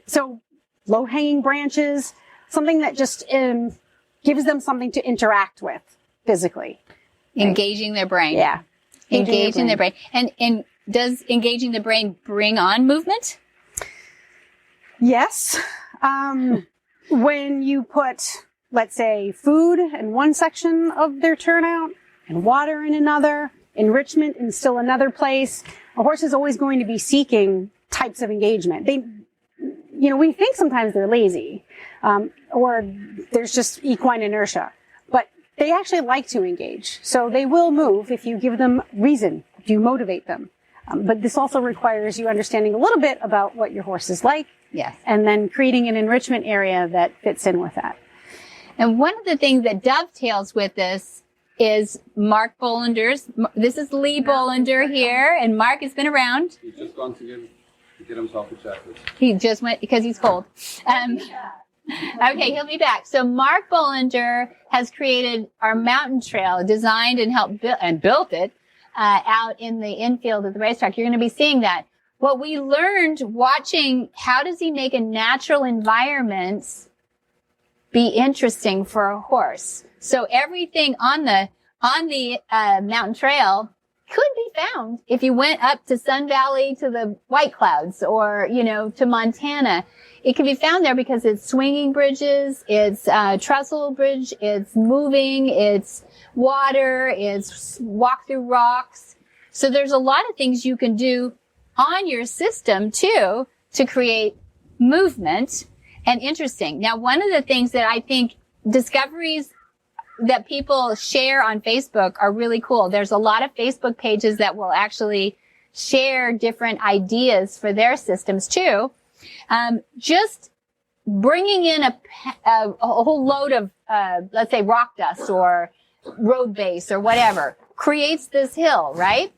So low-hanging branches, something that just, gives them something to interact with physically. Engaging their brain. Yeah. Engaging their brain. And does engaging the brain bring on movement? Yes. When you put, let's say, food in one section of their turnout and water in another, enrichment in still another place, a horse is always going to be seeking types of engagement. We think sometimes they're lazy, or there's just equine inertia, but they actually like to engage. So they will move if you give them reason, if you motivate them. But this also requires you understanding a little bit about what your horse is like. Yes. And then creating an enrichment area that fits in with that. And one of the things that dovetails with this is Mark Bollander's. This is Lee Bollander here, and Mark has been around. He's just gone to get himself a chocolate. He just went because he's cold. Okay, he'll be back. So Mark Bollander has created our mountain trail, designed and helped built it out in the infield of the racetrack. You're going to be seeing that. What we learned watching, how does he make a natural environment be interesting for a horse? So everything on the mountain trail could be found if you went up to Sun Valley to the White Clouds or, to Montana. It can be found there because it's swinging bridges, it's trestle bridge, it's moving, it's water, it's walk through rocks. So there's a lot of things you can do on your system too to create movement and interesting. Now, one of the things that I think discoveries that people share on Facebook are really cool. There's a lot of Facebook pages that will actually share different ideas for their systems too. Just bringing in a whole load of, let's say rock dust or road base or whatever creates this hill, right?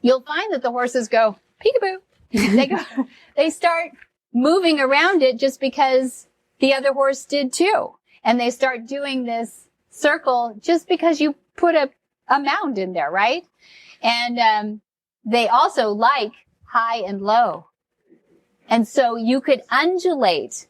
You'll find that the horses go peekaboo. They start moving around it just because the other horse did too. And they start doing this circle just because you put a mound in there, right? And they also like high and low. And so you could undulate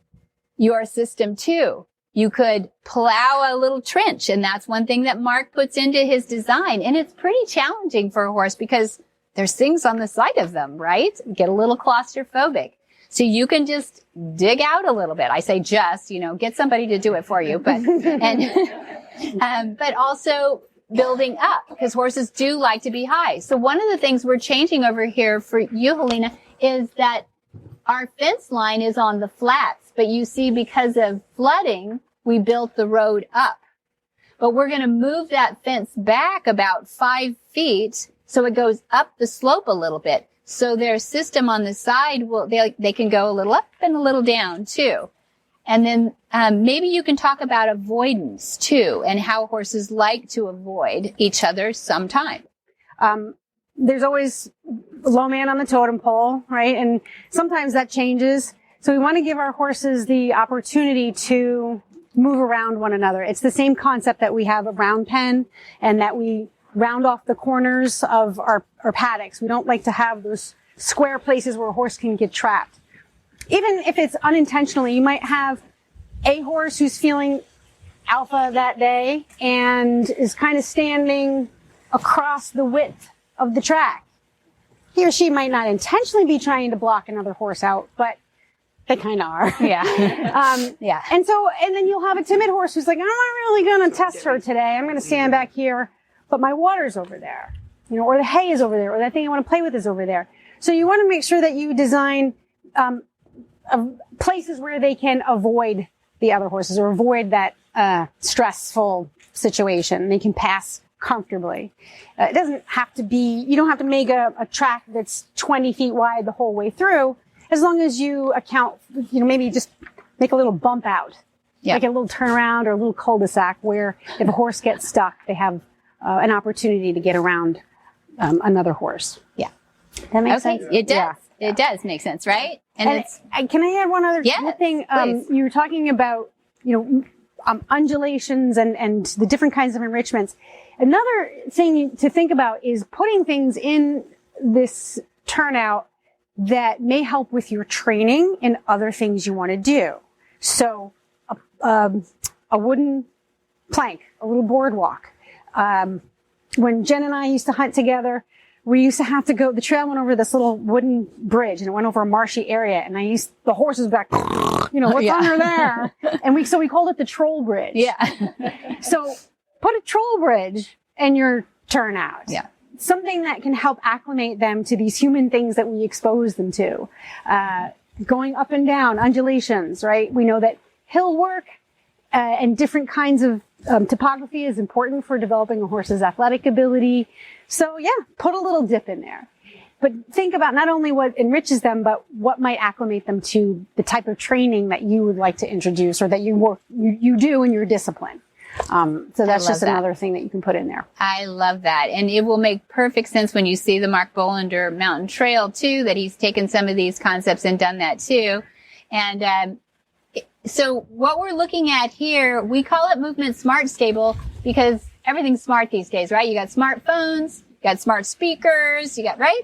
your system too. You could plow a little trench, and that's one thing that Mark puts into his design. And it's pretty challenging for a horse because there's things on the side of them, right? Get a little claustrophobic. So you can just dig out a little bit. I say just, get somebody to do it for you, but, but also building up because horses do like to be high. So one of the things we're changing over here for you, Helena, is that our fence line is on the flats, but you see because of flooding, we built the road up. But we're going to move that fence back about 5 feet so it goes up the slope a little bit. So their system on the side they can go a little up and a little down too. And then maybe you can talk about avoidance too and how horses like to avoid each other sometime. There's always a low man on the totem pole, right? And sometimes that changes. So we want to give our horses the opportunity to move around one another. It's the same concept that we have a round pen and that we round off the corners of our paddocks. We don't like to have those square places where a horse can get trapped. Even if it's unintentionally, you might have a horse who's feeling alpha that day and is kind of standing across the width of the track. He or she might not intentionally be trying to block another horse out, but they kind of are. Yeah. Yeah. And then you'll have a timid horse who's like, I'm not really going to test her today. I'm going to stand back here, but my water's over there, or the hay is over there, or that thing I want to play with is over there. So you want to make sure that you design, places where they can avoid the other horses or avoid that, stressful situation. They can pass comfortably. It doesn't have to be, you don't have to make a track that's 20 feet wide the whole way through, as long as you account, maybe just make a little bump out, like a little turnaround or a little cul-de-sac where if a horse gets stuck, they have an opportunity to get around another horse. Yeah. That makes sense? It does. Yeah. It does make sense, right? And can I add one other thing? You were talking about, undulations and the different kinds of enrichments. Another thing to think about is putting things in this turnout that may help with your training and other things you want to do. So a wooden plank, a little boardwalk. When Jen and I used to hunt together, we used to have to go, the trail went over this little wooden bridge and it went over a marshy area and the horses back, what's under there? And so we called it the troll bridge. Yeah. So put a troll bridge in your turnout. Yeah. Something that can help acclimate them to these human things that we expose them to. Going up and down, undulations, right? We know that hill work and different kinds of topography is important for developing a horse's athletic ability. So put a little dip in there. But think about not only what enriches them, but what might acclimate them to the type of training that you would like to introduce or that you do in your discipline. So that's just another thing that you can put in there. I love that. And it will make perfect sense when you see the Mark Bolander Mountain Trail too, that he's taken some of these concepts and done that too. And, so what we're looking at here, we call it Movement Smart Stable because everything's smart these days, right? You got smartphones, you got smart speakers, right?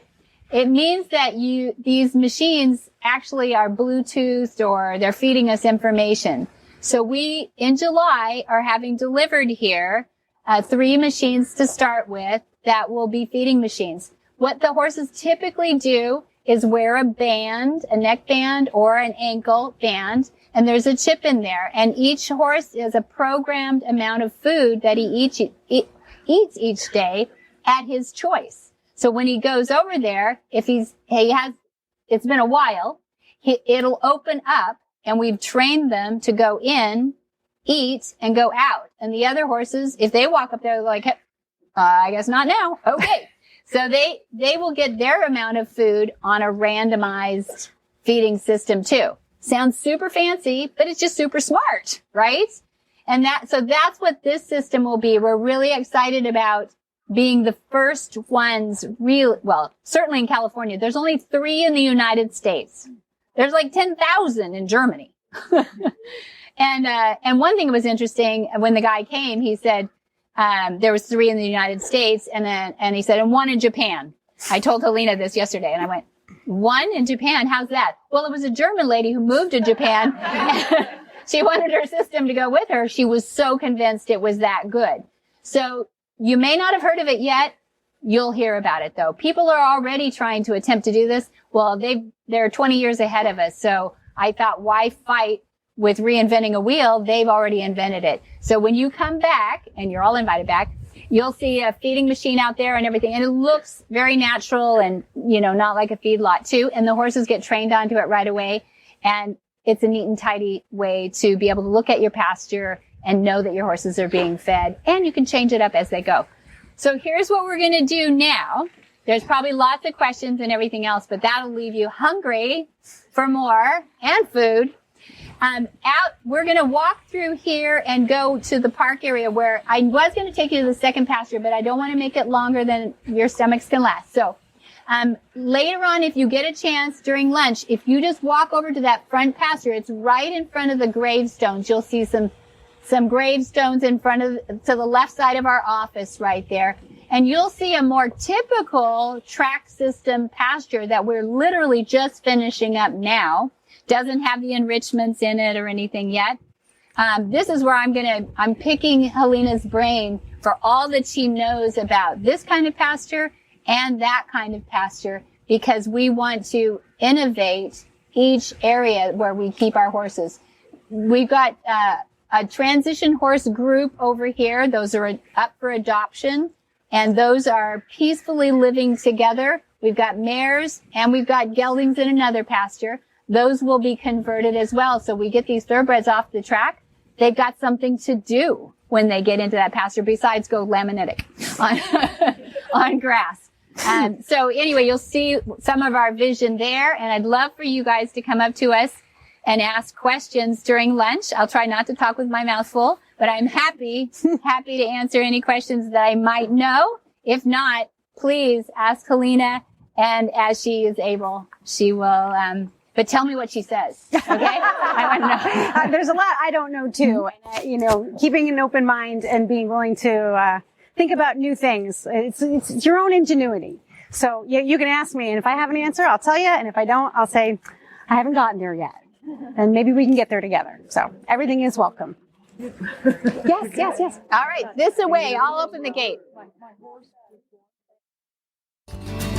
It means that these machines actually are Bluetoothed or they're feeding us information. So we, in July, are having delivered here 3 machines to start with that will be feeding machines. What the horses typically do is wear a band, a neck band or an ankle band, and there's a chip in there. And each horse is a programmed amount of food that he eats each day at his choice. So when he goes over there, if it's been a while, it'll open up. And we've trained them to go in, eat, and go out. And the other horses, if they walk up there, they're like, I guess not now. Okay. So they will get their amount of food on a randomized feeding system too. Sounds super fancy, but it's just super smart, right? And so that's what this system will be. We're really excited about being the first ones certainly in California. There's only 3 in the United States. There's like 10,000 in Germany. And one thing that was interesting, when the guy came, he said, there was 3 in the United States and he said, and 1 in Japan. I told Helena this yesterday and I went, 1 in Japan? How's that? Well, it was a German lady who moved to Japan. She wanted her system to go with her. She was so convinced it was that good. So you may not have heard of it yet. You'll hear about it though. People are already trying to attempt to do this. Well, they're 20 years ahead of us. So I thought, why fight with reinventing a wheel? They've already invented it. So when you come back, and you're all invited back, you'll see a feeding machine out there and everything. And it looks very natural and, not like a feedlot too. And the horses get trained onto it right away. And it's a neat and tidy way to be able to look at your pasture and know that your horses are being fed. And you can change it up as they go. So here's what we're going to do now. There's probably lots of questions and everything else, but that'll leave you hungry for more and food. We're going to walk through here and go to the park area where I was going to take you to the second pasture, but I don't want to make it longer than your stomachs can last. So Later on, if you get a chance during lunch, if you just walk over to that front pasture, it's right in front of the gravestones. You'll see some gravestones in front of, to the left side of our office right there. And you'll see a more typical track system pasture that we're literally just finishing up now. Doesn't have the enrichments in it or anything yet. This is where I'm picking Helena's brain for all that she knows about this kind of pasture and that kind of pasture, because we want to innovate each area where we keep our horses. We've got a transition horse group over here. Those are up for adoption, and those are peacefully living together. We've got mares and we've got geldings in another pasture. Those will be converted as well. So we get these thoroughbreds off the track. They've got something to do when they get into that pasture besides go laminitic on grass. So anyway, you'll see some of our vision there, and I'd love for you guys to come up to us and ask questions during lunch. I'll try not to talk with my mouth full, but I'm happy to answer any questions that I might know. If not, please ask Helena, and as she is able, she will, but tell me what she says, okay? I want to know. There's a lot I don't know too. And, keeping an open mind and being willing to think about new things. It's your own ingenuity. So you can ask me, and if I have an answer, I'll tell you. And if I don't, I'll say, I haven't gotten there yet. And maybe we can get there together. So everything is welcome. Yes. All right, this away. I'll open the gate.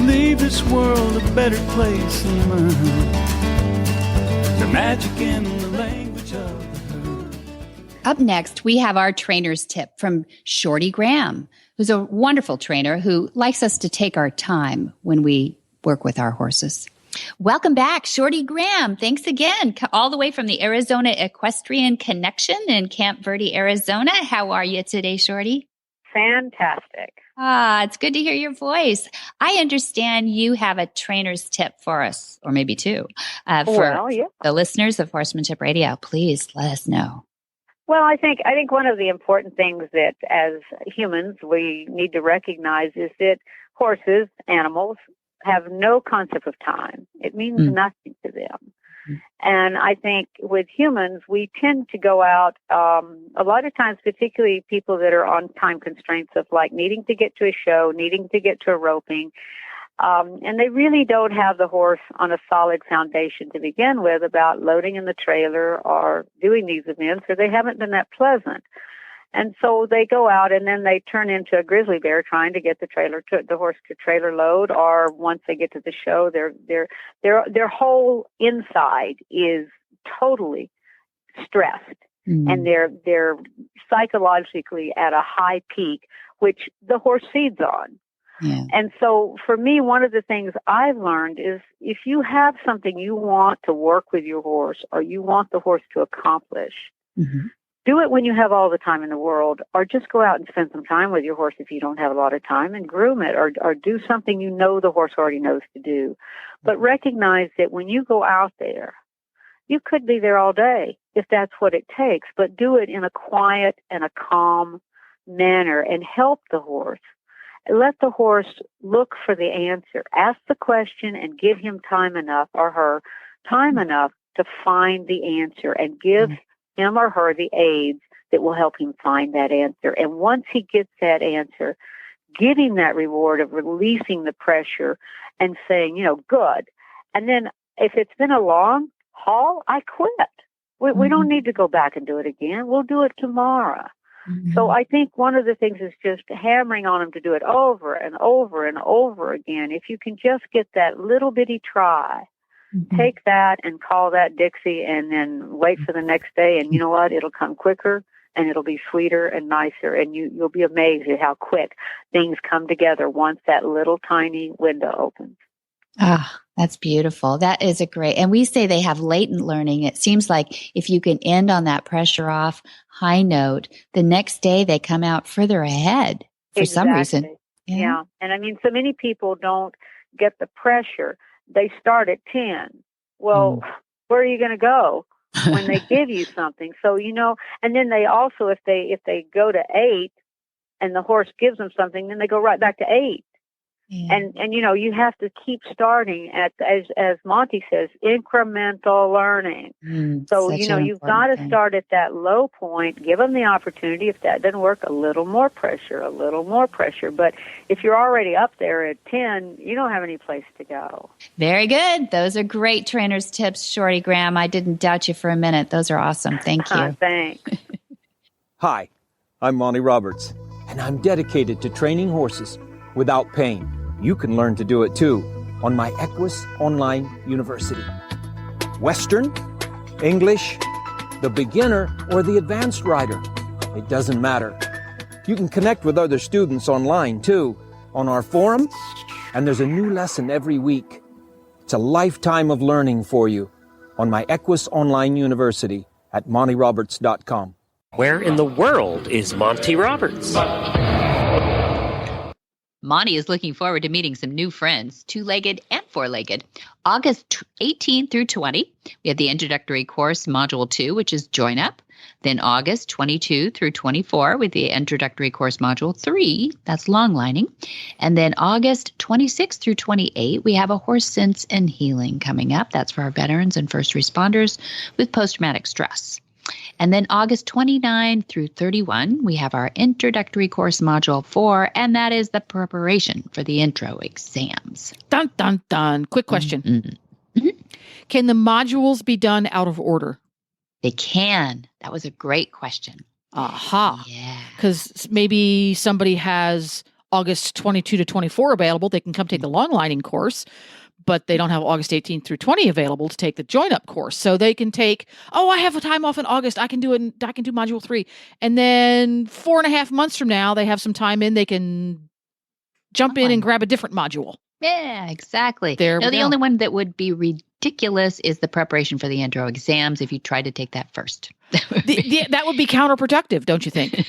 Leave this world a better place than mine. The magic in the language of the herd. Up next, we have our trainer's tip from Shorty Graham, who's a wonderful trainer who likes us to take our time when we work with our horses. Welcome back, Shorty Graham. Thanks again. All the way from the Arizona Equestrian Connection in Camp Verde, Arizona. How are you today, Shorty? Fantastic. It's good to hear your voice. I understand you have a trainer's tip for us, or maybe two, for the listeners of Horsemanship Radio. Please let us know. Well, I think one of the important things that as humans we need to recognize is that horses, animals, have no concept of time. It means nothing to them. And I think with humans, we tend to go out, a lot of times, particularly people that are on time constraints of like needing to get to a show, needing to get to a roping, and they really don't have the horse on a solid foundation to begin with about loading in the trailer or doing these events, or they haven't been that pleasant. And so they go out and then they turn into a grizzly bear trying to get the horse to trailer load, or once they get to the show, their whole inside is totally stressed, and they're psychologically at a high peak, which the horse feeds on. Yeah. And so for me, one of the things I've learned is if you have something you want to work with your horse or you want the horse to accomplish, do it when you have all the time in the world, or just go out and spend some time with your horse if you don't have a lot of time and groom it, or do something you know the horse already knows to do. But recognize that when you go out there, you could be there all day if that's what it takes, but do it in a quiet and a calm manner and help the horse. Let the horse look for the answer. Ask the question and give him time enough, or her time enough, to find the answer, and give him or her the aids that will help him find that answer. And once he gets that answer, give him that reward of releasing the pressure and saying, good. And then if it's been a long haul, I quit. We don't need to go back and do it again. We'll do it tomorrow. So I think one of the things is just hammering on them to do it over and over and over again. If you can just get that little bitty try, take that and call that Dixie, and then wait for the next day. And you know what? It'll come quicker, and it'll be sweeter and nicer. And you'll be amazed at how quick things come together once that little tiny window opens. That's beautiful. That is a great, and we say they have latent learning. It seems like if you can end on that pressure off high note, the next day they come out further ahead for some reason. Yeah. And I mean, so many people don't get the pressure. They start at 10. Well, where are you going to go when they give you something? So, and then they also, if they go to 8 and the horse gives them something, then they go right back to 8. And you have to keep starting at, as Monty says, incremental learning. So, you've got to start at that low point, give them the opportunity. If that doesn't work, a little more pressure. But if you're already up there at 10, you don't have any place to go. Very good. Those are great trainer's tips, Shorty Graham. I didn't doubt you for a minute. Those are awesome. Thank you. Thanks. Hi, I'm Monty Roberts, and I'm dedicated to training horses without pain. You can learn to do it too on my Equus Online University. Western, English, the beginner, or the advanced rider. It doesn't matter. You can connect with other students online too, on our forum, and there's a new lesson every week. It's a lifetime of learning for you on my Equus Online University at montyroberts.com. Where in the world is Monty Roberts? Monty is looking forward to meeting some new friends, two-legged and four-legged. August 18 through 20, we have the introductory course, Module 2, which is Join Up. Then August 22 through 24 with the introductory course, Module 3, that's Long Lining. And then August 26 through 28, we have a Horse Sense and Healing coming up. That's for our veterans and first responders with post-traumatic stress. And then August 29 through 31, we have our introductory course, Module 4, and that is the preparation for the intro exams. Dun, dun, dun. Quick question. Can the modules be done out of order? They can. That was a great question. Aha. Yeah. Because maybe somebody has August 22 to 24 available. They can come take the long lining course, but they don't have August 18 through 20 available to take the join-up course. So they can take, I have a time off in August. I can do it. I can do Module 3. And then 4.5 months from now, they have some time in. They can jump in and grab a different module. Yeah, exactly. The only one that would be ridiculous is the preparation for the intro exams if you try to take that first. That would be counterproductive, don't you think?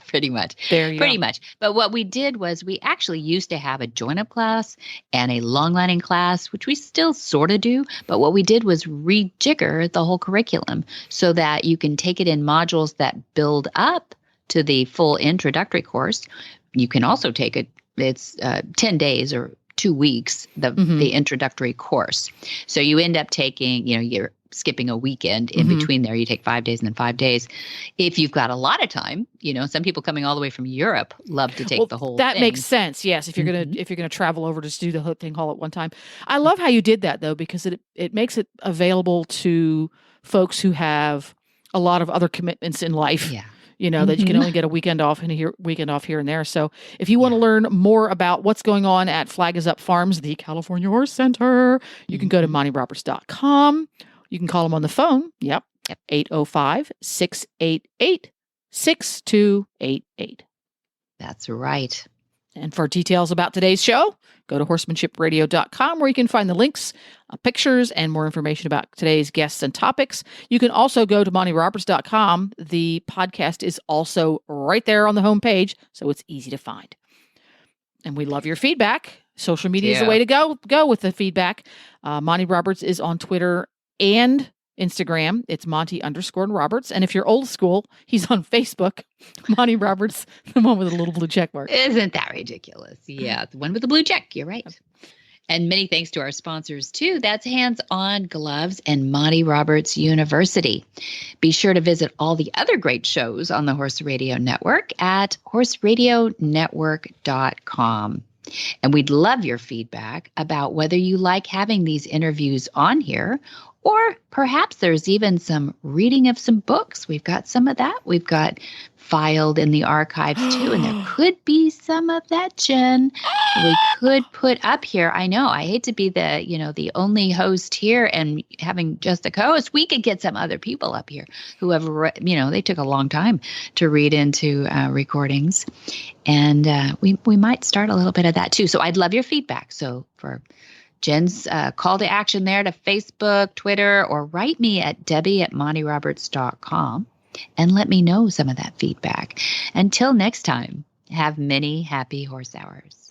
Pretty much. Pretty much. But what we did was we actually used to have a join-up class and a long lining class, which we still sort of do. But what we did was rejigger the whole curriculum so that you can take it in modules that build up to the full introductory course. You can also take it. It's 10 days or 2 weeks, the introductory course. So you end up taking, you're skipping a weekend in between there. You take 5 days and then 5 days. If you've got a lot of time, some people coming all the way from Europe love to take the whole that thing. Makes sense. Yes. If you're going to travel over to do the whole thing all at one time. I love how you did that though, because it makes it available to folks who have a lot of other commitments in life. Yeah. That you can only get a weekend off here and there. So if you want to learn more about what's going on at Flag is Up Farms, the California Horse Center, you can go to montyroberts.com. You can call them on the phone. Yep. 805-688-6288. That's right. And for details about today's show, go to horsemanshipradio.com where you can find the links, pictures, and more information about today's guests and topics. You can also go to montyroberts.com. The podcast is also right there on the homepage, so it's easy to find. And we love your feedback. Social media is the way to go with the feedback. Monty Roberts is on Twitter and Instagram. It's Monty_Roberts. And if you're old school, he's on Facebook. Monty Roberts, the one with a little blue check mark. Isn't that ridiculous? Yeah, the one with the blue check. You're right. And many thanks to our sponsors, too. That's HandsOnGloves and Monty Roberts University. Be sure to visit all the other great shows on the Horse Radio Network at horseradionetwork.com. And we'd love your feedback about whether you like having these interviews on here, or perhaps there's even some reading of some books. We've got some of that. We've got filed in the archives too, and there could be some of that, Jen. We could put up here. I know. I hate to be the only host here and having just a co-host. We could get some other people up here who have, they took a long time to read into recordings, and we might start a little bit of that too. So I'd love your feedback. So for Jen's call to action there to Facebook, Twitter, or write me at debbie@montyroberts.com and let me know some of that feedback. Until next time, have many happy horse hours.